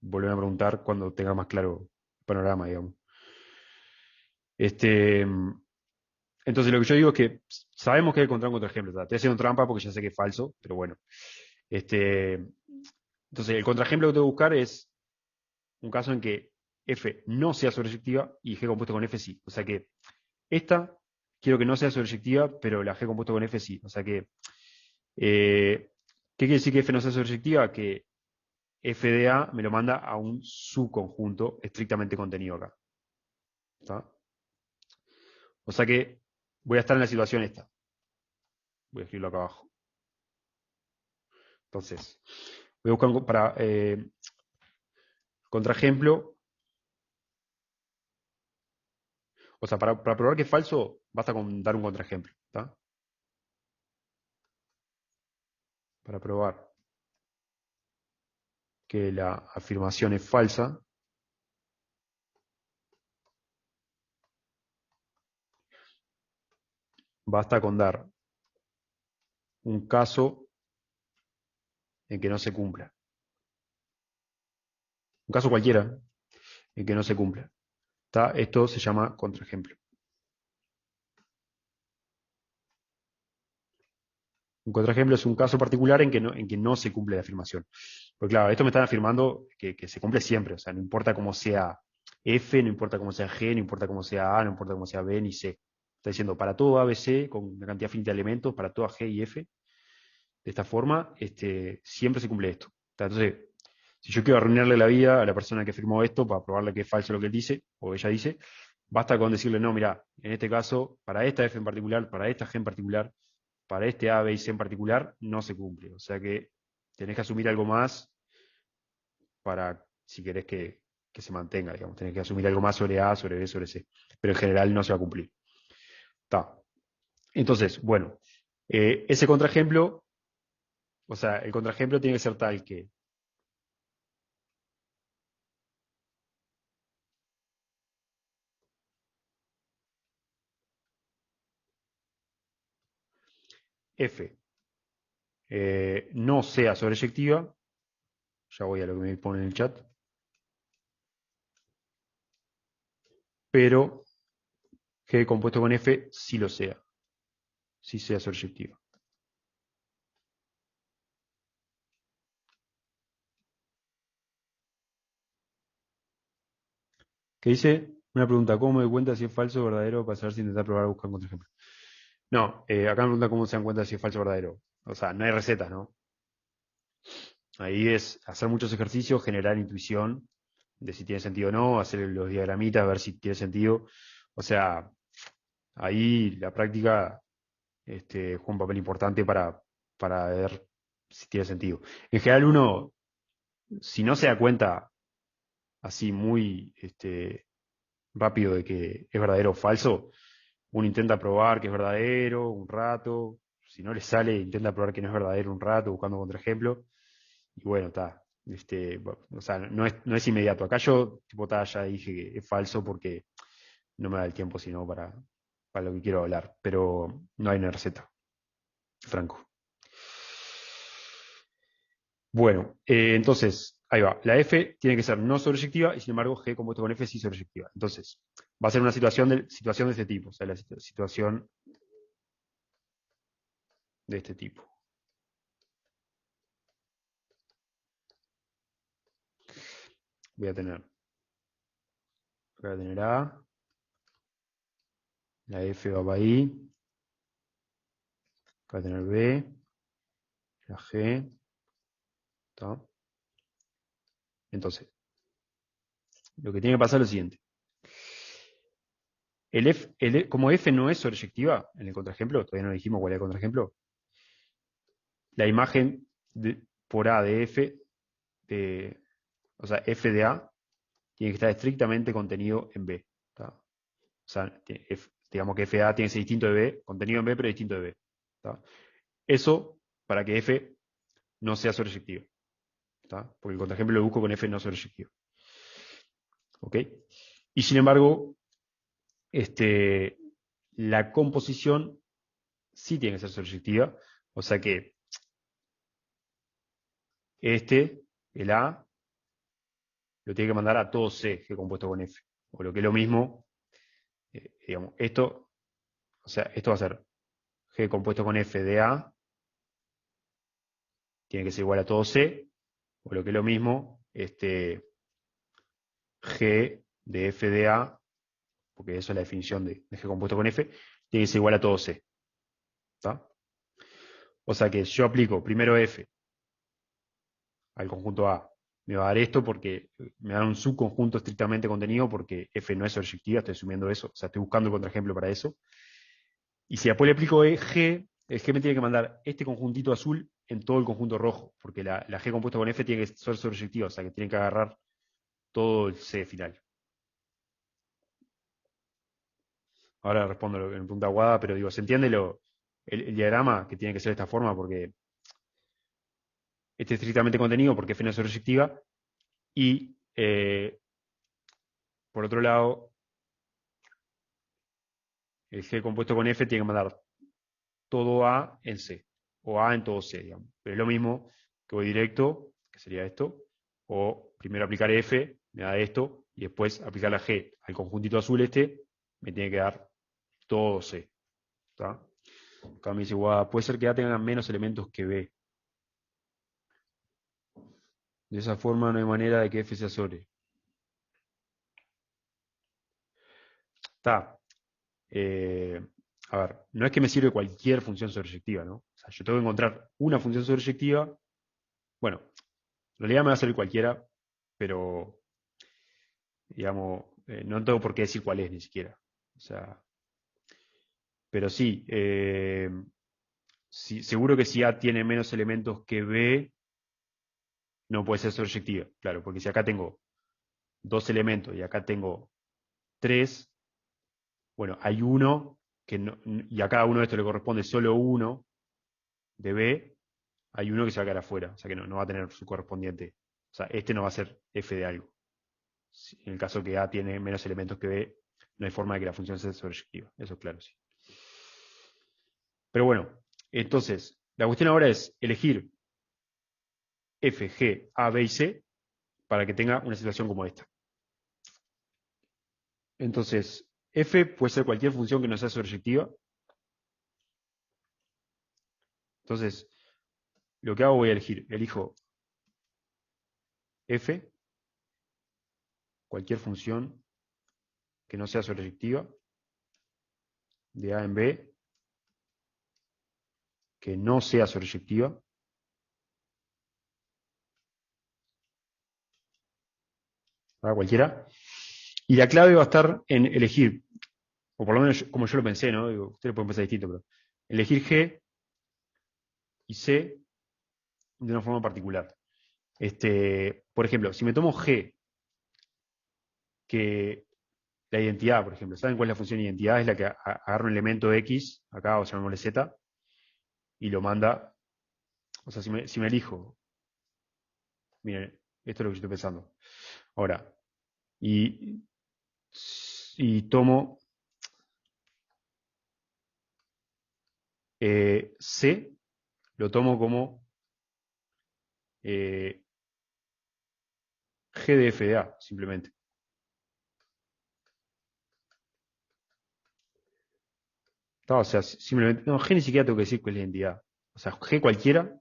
volver a preguntar cuando tenga más claro el panorama, digamos. Este, entonces, lo que yo digo es que sabemos que hay que encontrar un contraejemplo. O sea, estoy haciendo trampa porque ya sé que es falso, pero bueno. Este, entonces, el contraejemplo que tengo que buscar es un caso en que F no sea sobreyectiva y G compuesto con F sí. O sea que esta quiero que no sea sobreyectiva, pero la G compuesto con F sí. O sea que, ¿qué quiere decir que F no sea sobreyectiva? Que F de A me lo manda a un subconjunto estrictamente contenido acá. ¿Está? O sea que voy a estar en la situación esta. Voy a escribirlo acá abajo. Entonces, voy a buscar para contraejemplo. O sea, para probar que es falso, basta con dar un contraejemplo. ¿Está? Para probar que la afirmación es falsa, basta con dar un caso en que no se cumpla. Un caso cualquiera en que no se cumpla. ¿Está? Esto se llama contraejemplo. Un contraejemplo es un caso particular en que no se cumple la afirmación. Porque claro, esto me están afirmando que se cumple siempre. O sea, no importa cómo sea F, no importa cómo sea G, no importa cómo sea A, no importa cómo sea B ni C. Está diciendo para todo A, B, C, con una cantidad finita de elementos, para toda G y F, de esta forma, siempre se cumple esto. Entonces, si yo quiero arruinarle la vida a la persona que firmó esto para probarle que es falso lo que él dice, o ella dice, basta con decirle, no, mira, en este caso, para esta F en particular, para esta G en particular, para este A, B y C en particular, no se cumple. O sea que tenés que asumir algo más para, si querés que se mantenga, digamos, tenés que asumir algo más sobre A, sobre B, sobre C. Pero en general no se va a cumplir. Está. Entonces, bueno, ese contraejemplo, o sea, el contraejemplo tiene que ser tal que F no sea sobreyectiva, ya voy a lo que me pone en el chat, pero G compuesto con F sí lo sea, sí sea sobreyectiva. ¿Qué dice? Una pregunta, ¿cómo me doy cuenta si es falso o verdadero para saber si intentar probar a buscar un contraejemplo? No, acá me pregunta cómo se dan cuenta si es falso o verdadero. O sea, no hay recetas, ¿no? Ahí es hacer muchos ejercicios, generar intuición de si tiene sentido o no, hacer los diagramitas, ver si tiene sentido. O sea, ahí la práctica juega un papel importante para ver si tiene sentido. En general uno, si no se da cuenta así muy rápido de que es verdadero o falso, uno intenta probar que es verdadero un rato, si no le sale, intenta probar que no es verdadero un rato, buscando contraejemplo, y bueno, está. O sea, no es inmediato. Acá yo, tipo, ya dije que es falso porque no me da el tiempo sino para lo que quiero hablar, pero no hay una receta, Franco. Bueno, entonces, ahí va. La F tiene que ser no sobreyectiva y sin embargo G compuesto con F sí sobreyectiva. Entonces, va a ser una situación de este tipo, o sea, la situación de este tipo. Voy a tener A, la F va para ahí, voy a tener B, la G, ¿está? Entonces, lo que tiene que pasar es lo siguiente. Como F no es sobreyectiva en el contraejemplo, todavía no dijimos cuál es el contraejemplo, la imagen por A de F, o sea, F de A, tiene que estar estrictamente contenido en B. ¿Tá? O sea, digamos que FA tiene que ser distinto de B, contenido en B, pero distinto de B. ¿Tá? Eso para que f no sea sobreyectivo. ¿Está? Porque el contraejemplo lo busco con f no sobreyectivo. ¿Ok? Y sin embargo, la composición sí tiene que ser sobreyectiva. O sea que el A, lo tiene que mandar a todo C, G compuesto con F. O lo que es lo mismo, digamos, esto va a ser G compuesto con F de A, tiene que ser igual a todo C, o lo que es lo mismo, G de F de A, porque eso es la definición de G compuesto con F, tiene que ser igual a todo C. ¿Está? O sea que si yo aplico primero F al conjunto A, me va a dar esto porque me da un subconjunto estrictamente contenido porque F no es sobreyectiva, estoy asumiendo eso, o sea, estoy buscando el contraejemplo para eso. Y si después le aplico G, el G me tiene que mandar este conjuntito azul en todo el conjunto rojo, porque la G compuesta con F tiene que ser sobreyectiva, o sea que tiene que agarrar todo el C final. Ahora respondo en punta aguada, pero digo, ¿se entiende el diagrama que tiene que ser de esta forma? Porque este es estrictamente contenido, porque F no es sobreyectiva, y por otro lado, el G compuesto con F tiene que mandar todo A en C, o A en todo C, digamos. Pero es lo mismo que voy directo, que sería esto, o primero aplicar F, me da esto, y después aplicar la G al conjuntito azul me tiene que dar todo C. ¿Está? Acá me dice, puede ser que A tenga menos elementos que B. De esa forma no hay manera de que F sea sobre. Está. A ver, no es que me sirve cualquier función sobreyectiva, ¿no? O sea, yo tengo que encontrar una función sobreyectiva. Bueno, en realidad me va a servir cualquiera, pero, digamos, no tengo por qué decir cuál es ni siquiera. O sea, pero sí, seguro que si A tiene menos elementos que B, no puede ser sobreyectiva. Claro, porque si acá tengo dos elementos y acá tengo tres, bueno, hay uno que no, y a cada uno de estos le corresponde solo uno de B, hay uno que se va a quedar afuera, o sea que no va a tener su correspondiente. O sea, este no va a ser f de algo. En el caso que A tiene menos elementos que B, no hay forma de que la función sea sobreyectiva. Eso es claro, sí. Pero bueno, entonces, la cuestión ahora es elegir f, g, a, b y c para que tenga una situación como esta. Entonces, f puede ser cualquier función que no sea sobreyectiva. Entonces, lo que hago voy a elijo f, cualquier función que no sea sobreyectiva, de A en B, que no sea sobreyectiva, para cualquiera, y la clave va a estar en elegir, o por lo menos como yo lo pensé, ¿no? Digo, ustedes lo pueden pensar distinto, pero elegir G y C de una forma particular. Por ejemplo, si me tomo G, que la identidad, por ejemplo, ¿saben cuál es la función identidad? Es la que agarra un elemento X, acá, o llamémosle Z, y lo manda. O sea, si me elijo, miren, esto es lo que yo estoy pensando. Ahora, y tomo C, lo tomo como G de F de A, simplemente. No, o sea, simplemente, no, G ni siquiera tengo que decir cuál es la identidad. O sea, G cualquiera,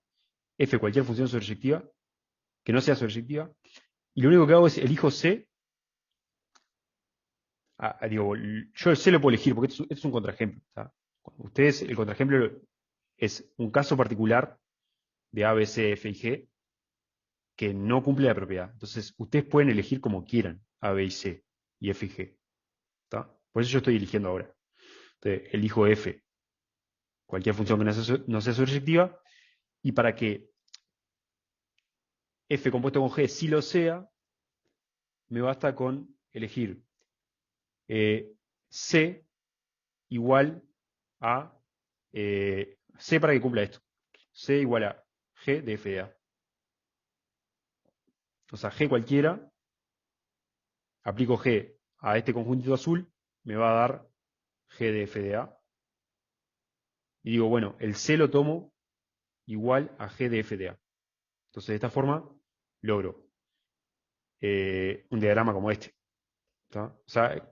F cualquier función sobreyectiva, que no sea sobreyectiva, y lo único que hago es elijo C. Digo, yo el C lo puedo elegir, porque esto es un contraejemplo. ¿Tá? Ustedes, el contraejemplo es un caso particular de A, B, C, F y G que no cumple la propiedad. Entonces, ustedes pueden elegir como quieran A, B y C y F y G. ¿Tá? Por eso yo estoy eligiendo ahora. Entonces, elijo F, cualquier función que no sea sobreyectiva, y para que F compuesto con G sí lo sea, me basta con elegir C igual a C para que cumpla esto. C igual a G de f de A. O sea, G cualquiera, aplico G a este conjuntito azul, me va a dar G de f de A. Y digo, bueno, el C lo tomo igual a G de f de A. Entonces, de esta forma, logro un diagrama como este. ¿Tá? O sea,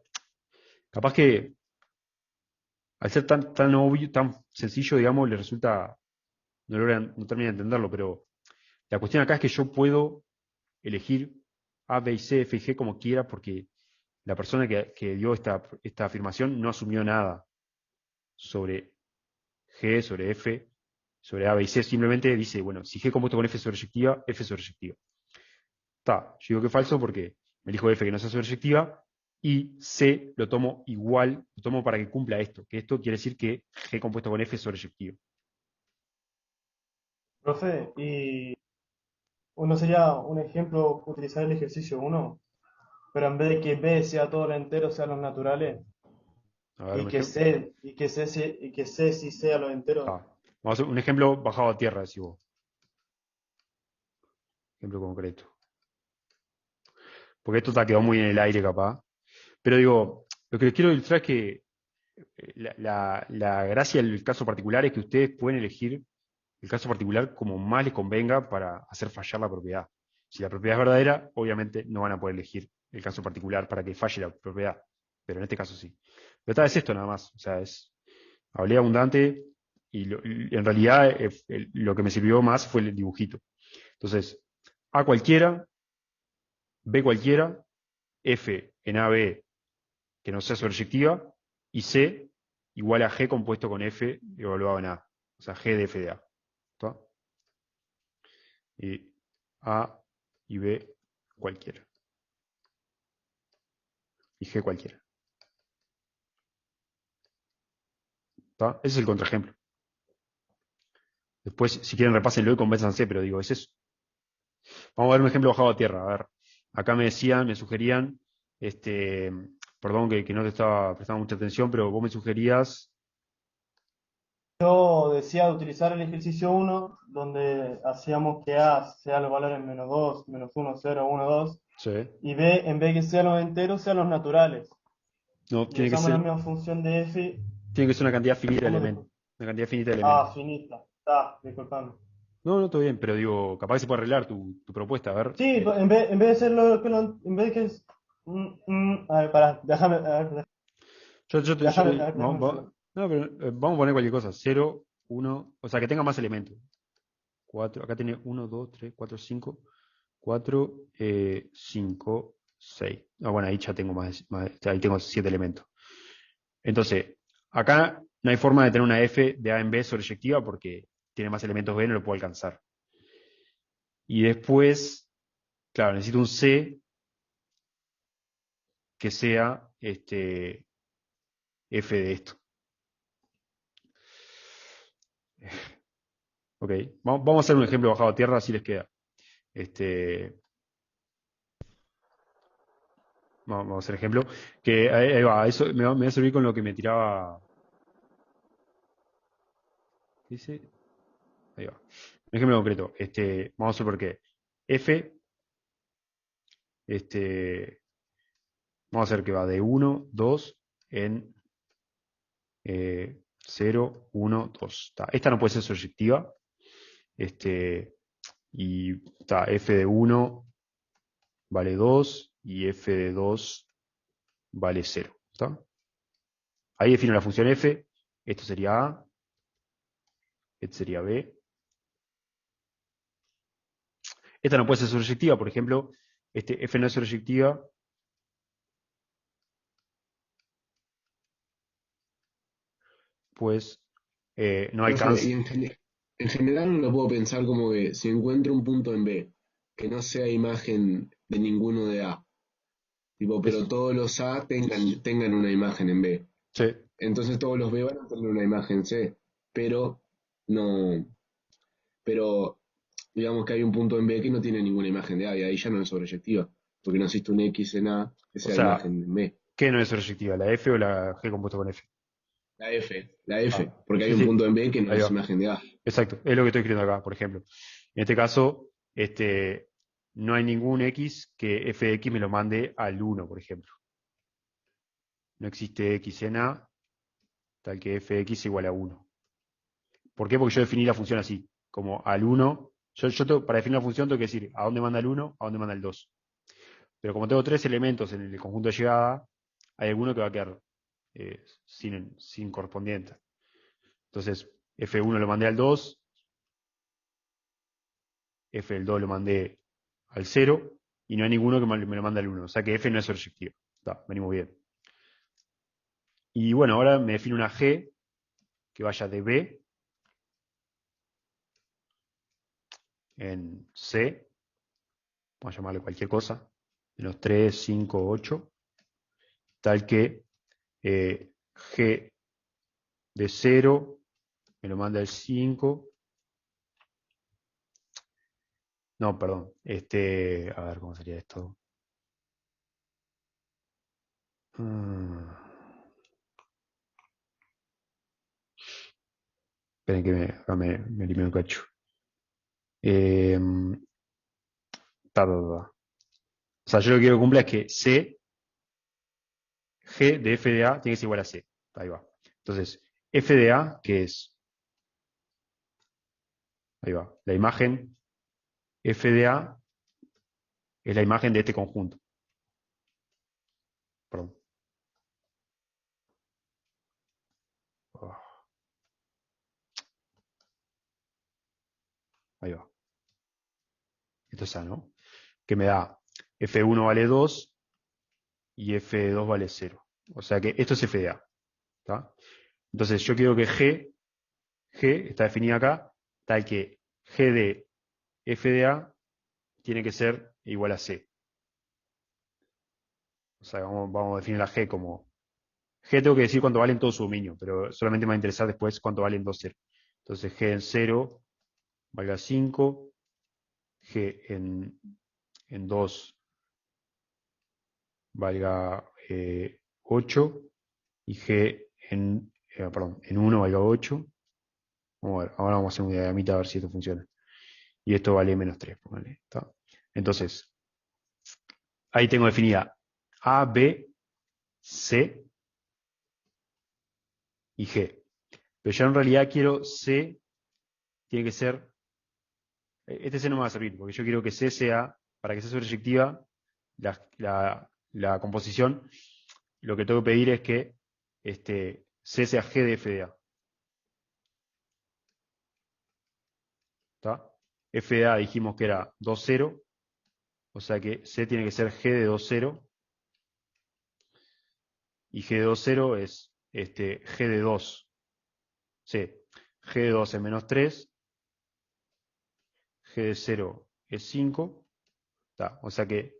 capaz que al ser tan obvio, tan sencillo, digamos, le resulta, no termina de entenderlo, pero la cuestión acá es que yo puedo elegir A, B y C, F y G como quiera, porque la persona que dio esta afirmación no asumió nada sobre G, sobre F, sobre A, B y C, simplemente dice, bueno, si G compuesto con F sobreyectiva, F sobreyectiva. Está, yo digo que es falso porque me elijo F que no sea sobreyectiva, y C lo tomo igual, lo tomo para que cumpla esto, que esto quiere decir que G compuesto con F es sobreyectivo. Profe, y uno sería un ejemplo utilizar el ejercicio uno, pero en vez de que B sea todo lo entero, sean los naturales, A ver, y un que ejemplo. C, y que C sí sea los enteros. Vamos a hacer un ejemplo bajado a tierra, decís vos. Ejemplo concreto. Porque esto te ha quedado muy en el aire, capaz. Pero digo, lo que les quiero ilustrar es que la gracia del caso particular es que ustedes pueden elegir el caso particular como más les convenga para hacer fallar la propiedad. Si la propiedad es verdadera, obviamente no van a poder elegir el caso particular para que falle la propiedad. Pero en este caso sí. Pero tal vez esto nada más. O sea, hablé abundante y en realidad lo que me sirvió más fue el dibujito. Entonces, A cualquiera, B cualquiera, F en AB que no sea sobreyectiva, y C igual a G compuesto con F evaluado en A. O sea, G de F de A. ¿Está? Y A y B cualquiera. Y G cualquiera. ¿Está? Ese es el contraejemplo. Después, si quieren, repásenlo y convénzanse, pero digo, es eso. Vamos a ver un ejemplo bajado a tierra. A ver, acá me sugerían, este, perdón que no te estaba prestando mucha atención, pero vos me sugerías, Yo decía utilizar el ejercicio uno, donde hacíamos que A sea los valores menos 2, menos uno, 0, 1, 2, sí, y B, en vez de que sean los enteros, sean los naturales. no, Y usamos la misma función de F. tiene que ser una cantidad finita de ¿Cómo elementos. después? Una cantidad finita de Ah, elementos. finita. Está, disculpame. No, no, todo bien, pero digo, capaz que se puede arreglar tu propuesta. A ver, Sí, en vez de ser en vez de que es. A ver, pará, déjame hacerlo. no, pero, vamos a poner cualquier cosa. Cero, uno, o sea, que tenga más elementos. 4, acá tiene uno, 2, 3, 4, 5, 4, 5, 6. Ah, bueno, ahí ya tengo ahí tengo 7 elementos. Entonces, acá no hay forma de tener una F de A en B sobreyectiva porque tiene más elementos B, no lo puedo alcanzar. Y después, claro, necesito un C que sea F de esto. Ok, vamos a hacer un ejemplo bajado a tierra, así les queda. Este, vamos a hacer ejemplo. Que ahí va, eso me va a servir con lo que me tiraba. ¿Qué dice? Ahí va. Un ejemplo concreto. Vamos a hacer por qué. F, vamos a hacer que va de 1, 2 en 0, 1, 2. Esta no puede ser surjectiva. Y F de 1 vale 2 y F de 2 vale 0. ¿Está? Ahí defino la función F. Esto sería A, esto sería B. Esta no puede ser surjectiva, por ejemplo, F no es surjectiva, pues no Profe, y alcanza. en general no lo puedo pensar como que si encuentro un punto en B que no sea imagen de ninguno de A, tipo, pero Es, todos los A tengan una imagen en B. sí, Entonces todos los B van a tener una imagen C, pero no, pero digamos que hay un punto en B que no tiene ninguna imagen de A y ahí ya no es sobreyectiva, porque no existe un X en A que o sea sea, imagen en B. ¿qué no es surjectiva? ¿La F o la G compuesto con F? La F, porque hay Sí, un sí, punto en B que no ahí es va. imagen de A. Exacto, es lo que estoy escribiendo acá, por ejemplo. En este caso, no hay ningún X que f de X me lo mande al 1, por ejemplo. No existe X en A, tal que f de X es igual a 1. ¿Por qué? Porque yo definí la función así, como al 1. Para definir la función tengo que decir a dónde manda el 1, a dónde manda el 2. Pero como tengo tres elementos en el conjunto de llegada, hay alguno que va a quedar sin correspondiente. Entonces, F1 lo mandé al 2, F del 2 lo mandé al 0, y no hay ninguno que me lo mande al 1. O sea que F no es surjectivo. Está, venimos bien. Y bueno, ahora me defino una G que vaya de B en C, vamos a llamarle cualquier cosa, menos 3, 5, 8, tal que G de 0 me lo manda al 5. No, perdón. A ver, ¿cómo sería esto? Esperen que acá me elimino un cacho. Eh, O sea, yo lo que quiero que cumpla es que C, G de F de A tiene que ser igual a C. Ahí va. Entonces, F de A, que es, ahí va, la imagen F de A es la imagen de este conjunto. Perdón. Oh, ahí va. Esto es A, ¿no? Que me da F1 vale 2 y F de 2 vale 0. O sea que esto es F de A. ¿Tá? Entonces yo quiero que G está definida acá, tal que G de F de A tiene que ser igual a C. O sea, vamos a definir la G como... G tengo que decir cuánto vale en todo su dominio, pero solamente me va a interesar después cuánto vale en 2 0. Entonces G en 0 valga 5, G en 2 valga 8 y G en 1 valga 8. Vamos a ver, ahora vamos a hacer un diagramita a ver si esto funciona. Y esto vale menos 3, póngale, ¿está? Entonces, ahí tengo definida A, B, C y G. Pero yo en realidad quiero C, tiene que ser, este C no me va a servir, porque yo quiero que C sea, para que sea surjectiva, la composición, lo que tengo que pedir es que C sea G de F de A. ¿Está? F de A dijimos que era 2, 0, o sea que C tiene que ser G de 2, 0, y G de 2, 0 es G de 2, C. G de 2 es menos 3, G de 0 es 5, ¿tá? O sea que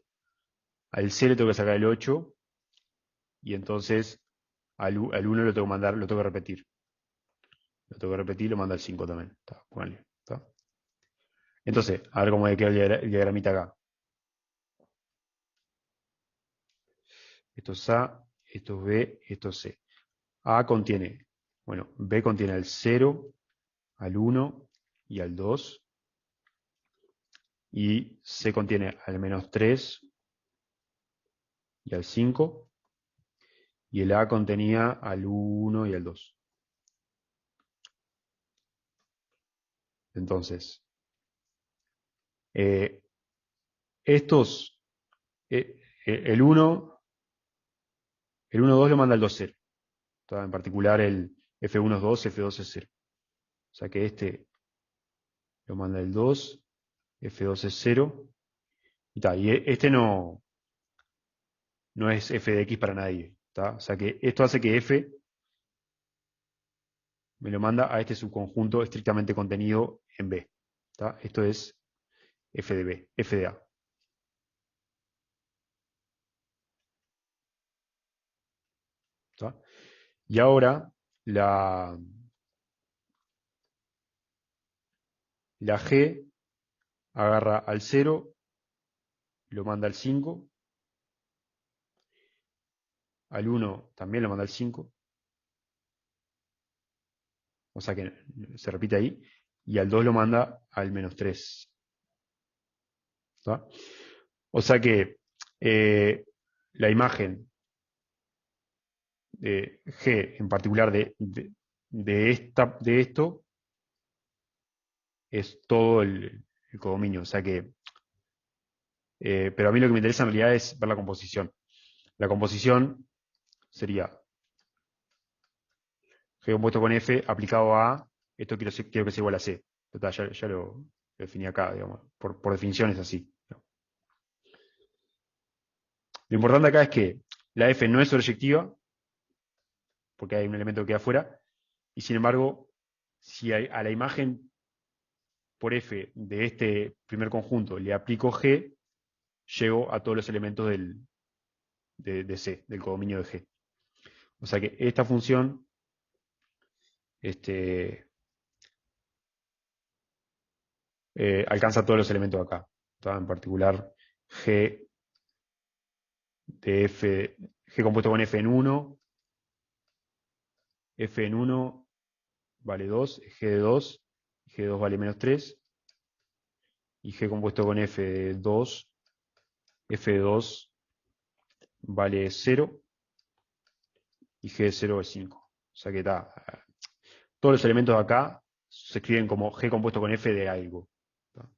al C le tengo que sacar el 8, y entonces al 1 lo tengo que mandar, lo tengo que repetir. Lo tengo que repetir y lo manda al 5 también. ¿Tá? Ponele, ¿tá? Entonces, a ver cómo queda el diagramita acá. Esto es A, esto es B, esto es C. A contiene, bueno, B contiene al 0, al 1 y al 2. Y C contiene al menos 3 y al 5. Y el A contenía al 1 y al 2. Entonces, eh, estos, el 1, el 1, 2 lo manda al 2, 0. En particular el F1 es 2, F2 es 0. O sea que este lo manda el 2, F2 es 0. Y, y este no es F de X para nadie. ¿Tá? O sea que esto hace que F me lo manda a este subconjunto estrictamente contenido en B. ¿Tá? Esto es F de B, F de A. ¿Tá? Y ahora la G agarra al 0, lo manda al 5, al 1 también lo manda al 5, o sea que se repite ahí, y al 2 lo manda al -3. ¿Está? O sea que la imagen de G, en particular de esto, es todo el codominio. O sea que, pero a mí lo que me interesa en realidad es ver la composición. La composición sería G compuesto con F aplicado a, esto quiero que sea igual a C. Total, ya lo definí acá, digamos, por definición es así. Lo importante acá es que la F no es sobreyectiva, porque hay un elemento que queda fuera, y sin embargo, si a la imagen por F de este primer conjunto le aplico G, llego a todos los elementos de C, del codominio de G. O sea que esta función alcanza todos los elementos de acá. ¿Tá? En particular, G de F, G compuesto con F en 1, F en 1 vale 2, G de 2, G de 2 vale -3, y G compuesto con F de 2, F de 2 vale 0, y G de 0 es 5. O sea que está. Todos los elementos de acá se escriben como G compuesto con F de algo. ¿Tá?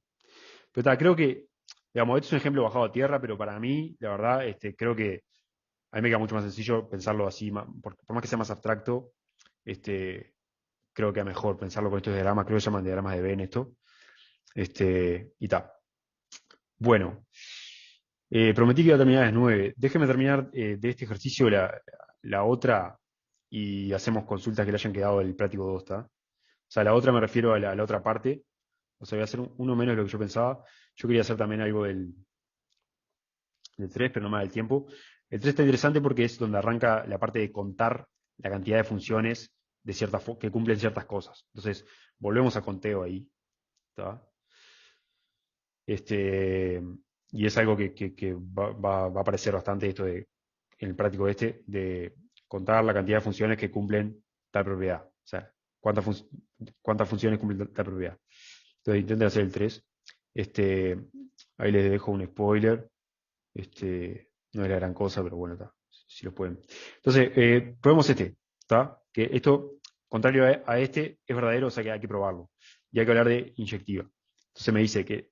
Pero está, creo que, digamos, este es un ejemplo bajado a tierra, pero para mí, la verdad, creo que a mí me queda mucho más sencillo pensarlo así, por más que sea más abstracto, creo que es mejor pensarlo con estos diagramas, creo que se llaman diagramas de Venn esto, y tal. Bueno, prometí que iba a terminar a las 9. Déjeme terminar de este ejercicio la otra y hacemos consultas que le hayan quedado del práctico 2, ¿tá? O sea, la otra me refiero a la otra parte, o sea, voy a hacer uno menos de lo que yo pensaba. Yo quería hacer también algo del 3, pero no me da el tiempo. El 3 está interesante porque es donde arranca la parte de contar la cantidad de funciones de que cumplen ciertas cosas. Entonces, volvemos a conteo ahí. ¿Tá? Y es algo que va a aparecer bastante en el práctico de contar la cantidad de funciones que cumplen tal propiedad. O sea, cuántas funciones cumplen tal propiedad. Entonces, intenten hacer el 3. Ahí les dejo un spoiler. No es la gran cosa, pero bueno, está. Si lo pueden. Entonces, probemos ¿está? Que esto, contrario a este, es verdadero, o sea que hay que probarlo. Y hay que hablar de inyectiva. Entonces me dice que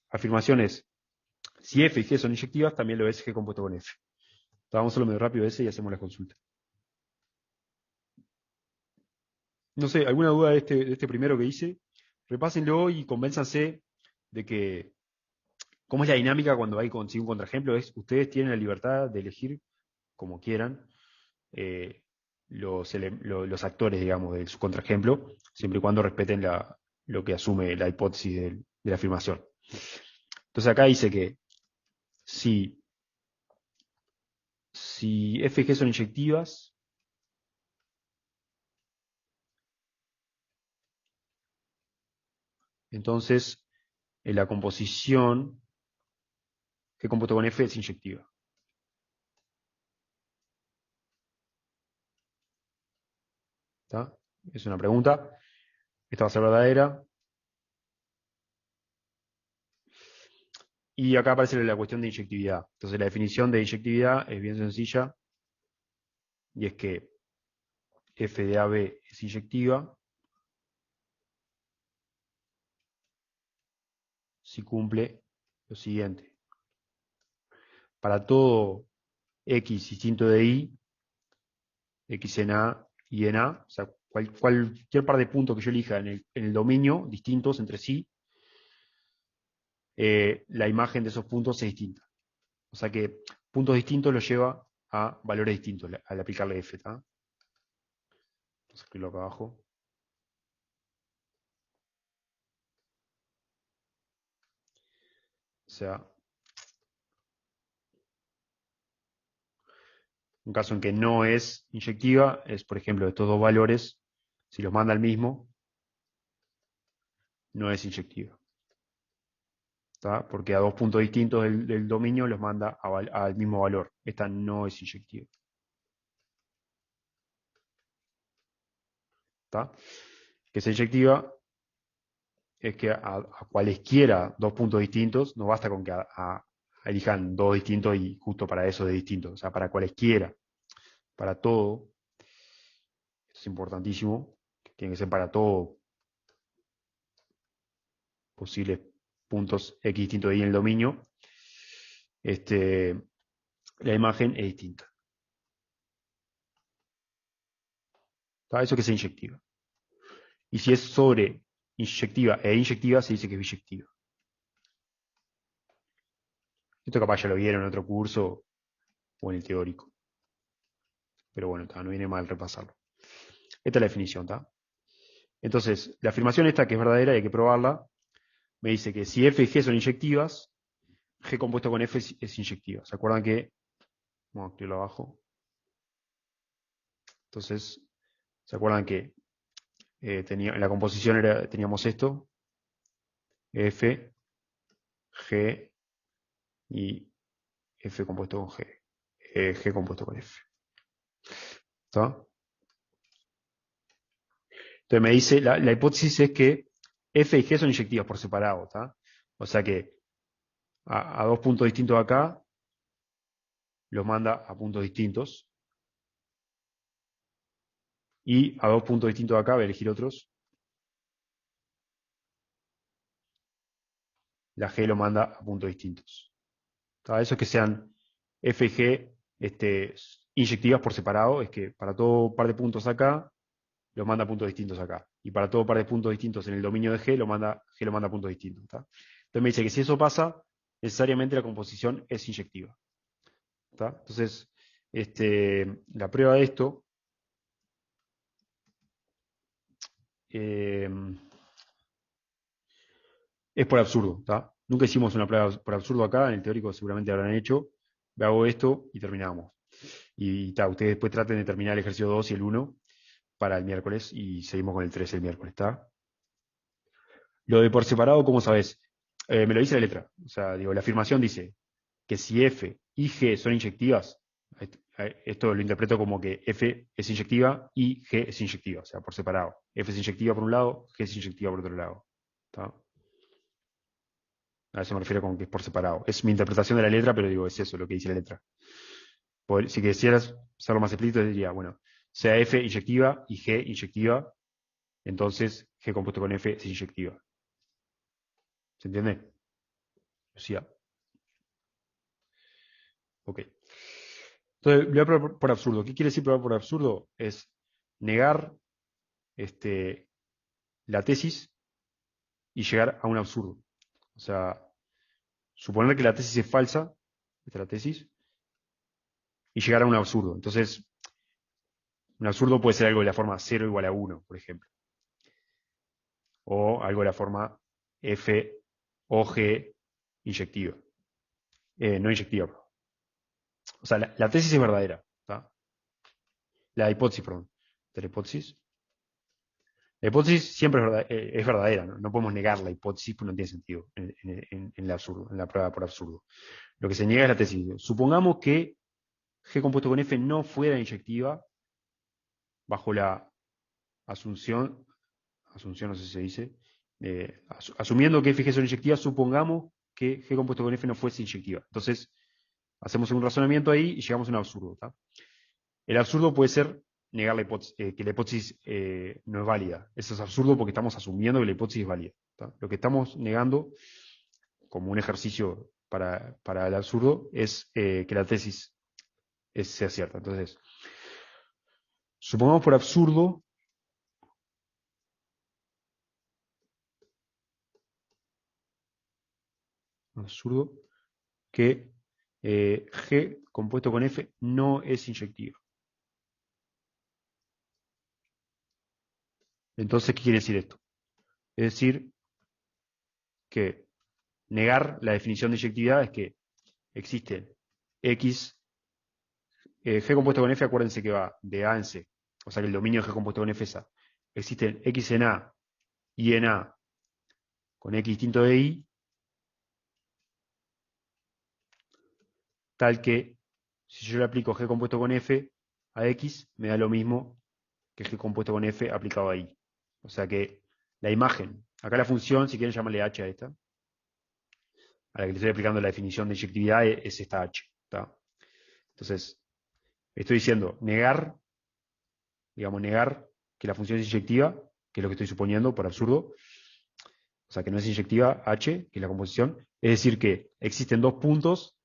afirmaciones, si F y G son inyectivas, también lo es G compuesto con F. Entonces, vamos a hacerlo medio rápido ese y hacemos la consulta. No sé, ¿alguna duda de este primero que hice? Repásenlo y convénzanse de que, ¿cómo es la dinámica cuando hay un contraejemplo? Ustedes tienen la libertad de elegir como quieran los actores, digamos, de su contraejemplo, siempre y cuando respeten lo que asume la hipótesis de la afirmación. Entonces acá dice que si F y G son inyectivas, entonces en la composición G compuesto con F es inyectiva. ¿Está? Es una pregunta. Esta va a ser verdadera. Y acá aparece la cuestión de inyectividad. Entonces la definición de inyectividad es bien sencilla. Y es que F de AB es inyectiva si cumple lo siguiente. Para todo X distinto de Y, X en A y en A, o sea, cualquier par de puntos que yo elija en el dominio, distintos entre sí, la imagen de esos puntos es distinta. O sea que puntos distintos los lleva a valores distintos al aplicarle F. ¿Tá? Vamos a escribirlo acá abajo. O sea, un caso en que no es inyectiva es, por ejemplo, estos dos valores, si los manda al mismo, no es inyectiva. ¿Tá? Porque a dos puntos distintos del dominio los manda al mismo valor. Esta no es inyectiva. ¿Está? Que sea inyectiva es que a cualesquiera dos puntos distintos, no basta con que elijan dos distintos y justo para eso de distintos. O sea, para cualesquiera, para todo, esto es importantísimo, tiene que ser para todo posibles puntos x distintos de y en el dominio, la imagen es distinta. ¿Está? Eso que sea inyectiva. Y si es sobre inyectiva e inyectiva, se dice que es biyectiva. Esto capaz ya lo vieron en otro curso o en el teórico. Pero bueno, no viene mal repasarlo. Esta es la definición, ¿está? Entonces, la afirmación esta, que es verdadera y hay que probarla, me dice que si f y g son inyectivas, g compuesto con f es inyectiva. ¿Se acuerdan que? Vamos a escribirlo abajo. Entonces, ¿se acuerdan que en la composición teníamos esto? F, G y F compuesto con G. G compuesto con F. ¿Está? Entonces me dice, la hipótesis es que F y G son inyectivas por separado. ¿Está? O sea que a dos puntos distintos acá, los manda a puntos distintos. Y a dos puntos distintos acá, voy a elegir otros, la G lo manda a puntos distintos. ¿Está? Eso es que sean F y G inyectivas por separado, es que para todo par de puntos acá, lo manda a puntos distintos acá. Y para todo par de puntos distintos en el dominio de G lo manda a puntos distintos. ¿Está? Entonces me dice que si eso pasa, necesariamente la composición es inyectiva. ¿Está? Entonces, la prueba de esto es por absurdo. ¿Está? Nunca hicimos una prueba por absurdo acá, en el teórico seguramente habrán hecho. Hago esto y terminamos. Y ustedes después traten de terminar el ejercicio 2 y el 1 para el miércoles y seguimos con el 3 el miércoles, ¿está? Lo de por separado, ¿cómo sabes? Me lo dice la letra. O sea, digo, la afirmación dice que si F y G son inyectivas, esto lo interpreto como que F es inyectiva y G es inyectiva, o sea, por separado. F es inyectiva por un lado, G es inyectiva por otro lado. ¿Está? A eso me refiero con que es por separado. Es mi interpretación de la letra, pero digo, es eso lo que dice la letra. Si quisieras hacerlo más explícito, diría, bueno, sea F inyectiva y G inyectiva, entonces G compuesto con F es inyectiva. ¿Se entiende? Lucía. Ok. Entonces, voy a probar por absurdo. ¿Qué quiere decir probar por absurdo? Es negar la tesis y llegar a un absurdo. O sea, suponer que la tesis es falsa, esta es la tesis, y llegar a un absurdo. Entonces, un absurdo puede ser algo de la forma 0 igual a 1, por ejemplo. O algo de la forma F o G inyectiva. No inyectiva. O sea, la tesis es verdadera. ¿Tá? La hipótesis, perdón. La hipótesis. La hipótesis siempre es verdadera, ¿no? No podemos negar la hipótesis, porque no tiene sentido en el absurdo, en la prueba por absurdo. Lo que se niega es la tesis. Supongamos que G compuesto con F no fuera inyectiva bajo la asunción no sé si se dice, asumiendo que F y G son inyectivas, supongamos que G compuesto con F no fuese inyectiva. Entonces, hacemos un razonamiento ahí y llegamos a un absurdo. ¿Tá? El absurdo puede ser negar que la hipótesis no es válida. Eso es absurdo porque estamos asumiendo que la hipótesis es válida. ¿Tá? Lo que estamos negando, como un ejercicio para el absurdo, es que la tesis sea cierta. Entonces, supongamos por absurdo que G compuesto con F no es inyectiva. Entonces, ¿qué quiere decir esto? Es decir, que negar la definición de inyectividad es que existen X, G compuesto con F, acuérdense que va de A en C, o sea que el dominio de G compuesto con F es A. Existen X en A y en A con X distinto de Y, tal que si yo le aplico G compuesto con F a X, me da lo mismo que G compuesto con F aplicado ahí. O sea que la imagen, acá la función, si quieren llamarle H a esta, a la que le estoy aplicando la definición de inyectividad es esta H. ¿Tá? Entonces, estoy diciendo negar, digamos, negar que la función es inyectiva, que es lo que estoy suponiendo por absurdo, o sea que no es inyectiva H, que es la composición, es decir que existen dos puntos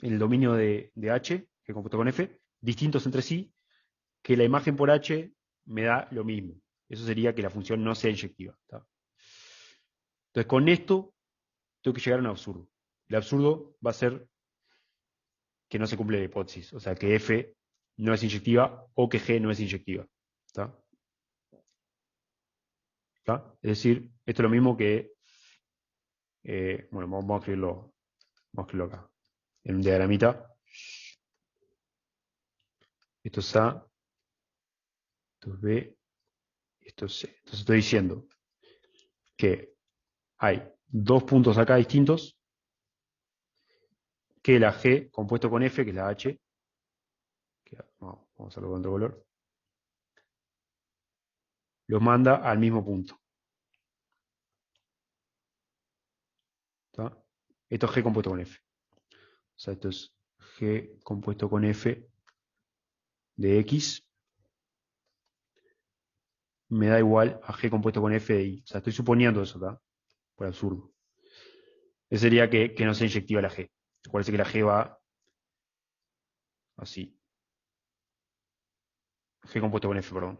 en el dominio de H, que compuesto con F, distintos entre sí, que la imagen por H me da lo mismo. Eso sería que la función no sea inyectiva. ¿Tá? Entonces con esto tengo que llegar a un absurdo. El absurdo va a ser que no se cumple la hipótesis, o sea que F no es inyectiva o que G no es inyectiva. ¿Tá? ¿Tá? Es decir, esto es lo mismo que, bueno, vamos a escribirlo acá, en un diagramita. Esto es A, esto es B, esto es C. Entonces estoy diciendo que hay dos puntos acá distintos, que la G compuesto con F, que es la H, que, vamos a hacerlo con otro color, los manda al mismo punto. ¿Tá? Esto es G compuesto con F. O sea, esto es G compuesto con F de X, me da igual a G compuesto con F de Y. O sea, estoy suponiendo eso, ¿tá? Por absurdo. Eso sería que no sea inyectiva la G. Acuérdense que la G va así. G compuesto con F, perdón.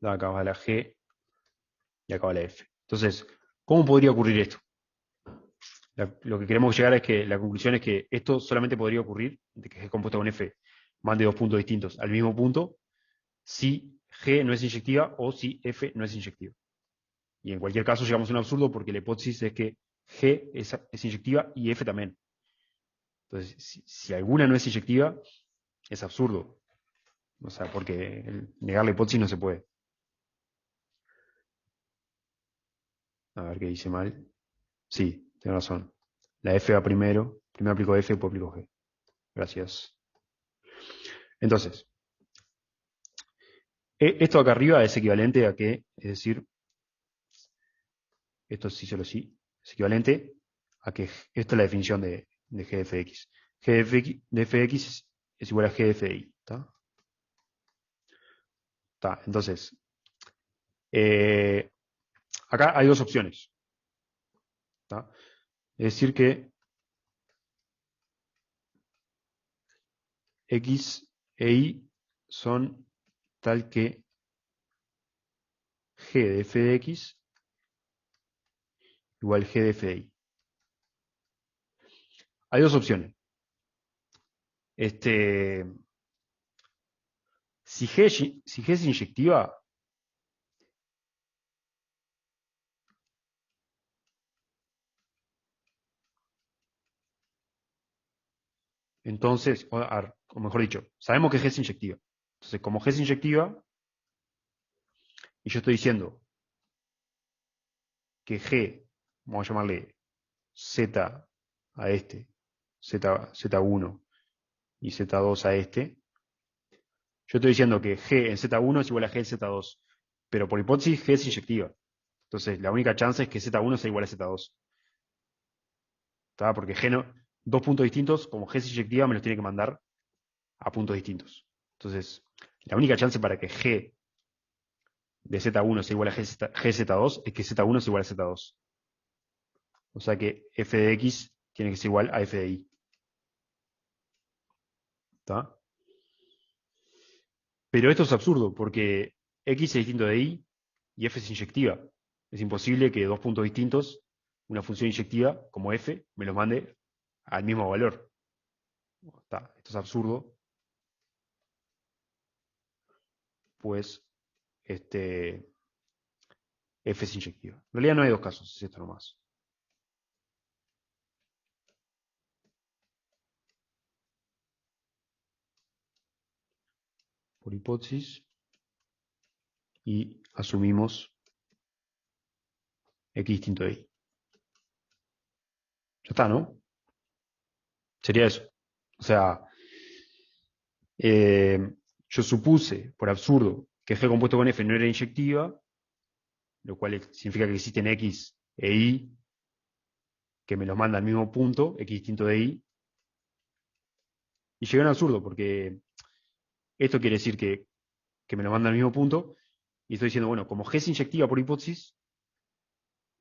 Acá va la G y acá va la F. Entonces, ¿cómo podría ocurrir esto? Lo que queremos llegar es que la conclusión es que esto solamente podría ocurrir, de que G compuesto con F mande dos puntos distintos al mismo punto, si G no es inyectiva o si F no es inyectiva. Y en cualquier caso llegamos a un absurdo porque la hipótesis es que G es inyectiva y F también. Entonces, si alguna no es inyectiva, es absurdo. O sea, porque negar la hipótesis no se puede. A ver qué dice mal. Sí, tiene razón. La F va primero. Primero aplico F, después aplico G. Gracias. Entonces, esto acá arriba es equivalente a que, es decir, esto sí solo sí, es equivalente a que esta es la definición de G de fx. G de fx es igual a G de fi. ¿Tá? ¿Tá? Entonces, acá hay dos opciones. ¿Tá? Es decir que x e y son tal que G de f de x igual G de f de y. Hay dos opciones. Si G es inyectiva, entonces, o mejor dicho, sabemos que G es inyectiva. Entonces, como G es inyectiva, y yo estoy diciendo que G, vamos a llamarle Z a este, Z1 y Z2 a este, yo estoy diciendo que G en Z1 es igual a G en Z2, pero por hipótesis G es inyectiva. Entonces, la única chance es que Z1 sea igual a Z2. ¿Tá? Porque G no, dos puntos distintos, como G es inyectiva, me los tiene que mandar a puntos distintos. Entonces, la única chance para que G de Z1 sea igual a GZ2 es que Z1 es igual a Z2. O sea que f de x tiene que ser igual a f de y. ¿Tá? Pero esto es absurdo, porque x es distinto de y f es inyectiva. Es imposible que dos puntos distintos, una función inyectiva como f, me los mande al mismo valor. ¿Tá? Esto es absurdo. Pues f es inyectiva. En realidad no hay dos casos, es esto nomás. Por hipótesis. Y asumimos x distinto de y. Ya está, ¿no? Sería eso. O sea, yo yo supuse, por absurdo, que G compuesto con F no era inyectiva, lo cual significa que existen X e Y que me los manda al mismo punto, X distinto de Y, y llegué a un absurdo, porque esto quiere decir que me lo manda al mismo punto, y estoy diciendo, bueno, como G es inyectiva por hipótesis,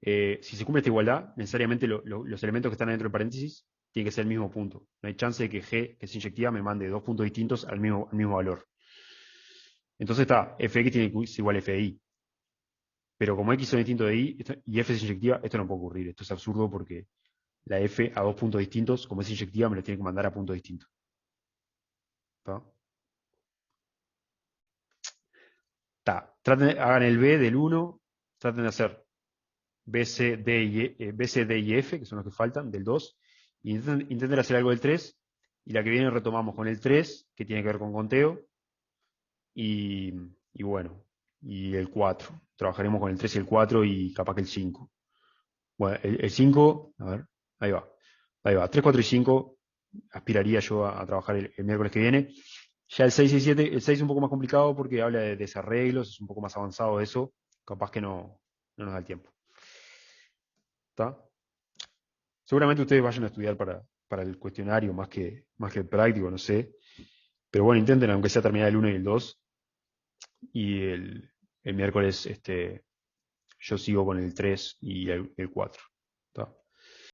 si se cumple esta igualdad, necesariamente los elementos que están dentro del paréntesis tienen que ser el mismo punto. No hay chance de que G, que es inyectiva, me mande dos puntos distintos al mismo valor. Entonces está, fx tiene que ser igual a fi. Pero como x son distintos de y, y f es inyectiva, esto no puede ocurrir. Esto es absurdo porque la f a dos puntos distintos, como es inyectiva, me lo tiene que mandar a puntos distintos. ¿Está? Hagan el b del 1, traten de hacer B, C, D y F, que son los que faltan, del 2, y intenten hacer algo del 3, y la que viene retomamos con el 3, que tiene que ver con conteo, y bueno, y el 4. Trabajaremos con el 3 y el 4 y capaz que el 5. Bueno, el 5, a ver, ahí va. Ahí va, 3, 4 y 5 aspiraría yo a trabajar el miércoles que viene. Ya el 6 y 7, el 6 es un poco más complicado porque habla de desarreglos, es un poco más avanzado eso, capaz que no nos da el tiempo. ¿Está? Seguramente ustedes vayan a estudiar para el cuestionario más que el práctico, no sé. Pero bueno, intenten aunque sea terminar el 1 y el 2. Y el miércoles yo sigo con el 3 y el 4.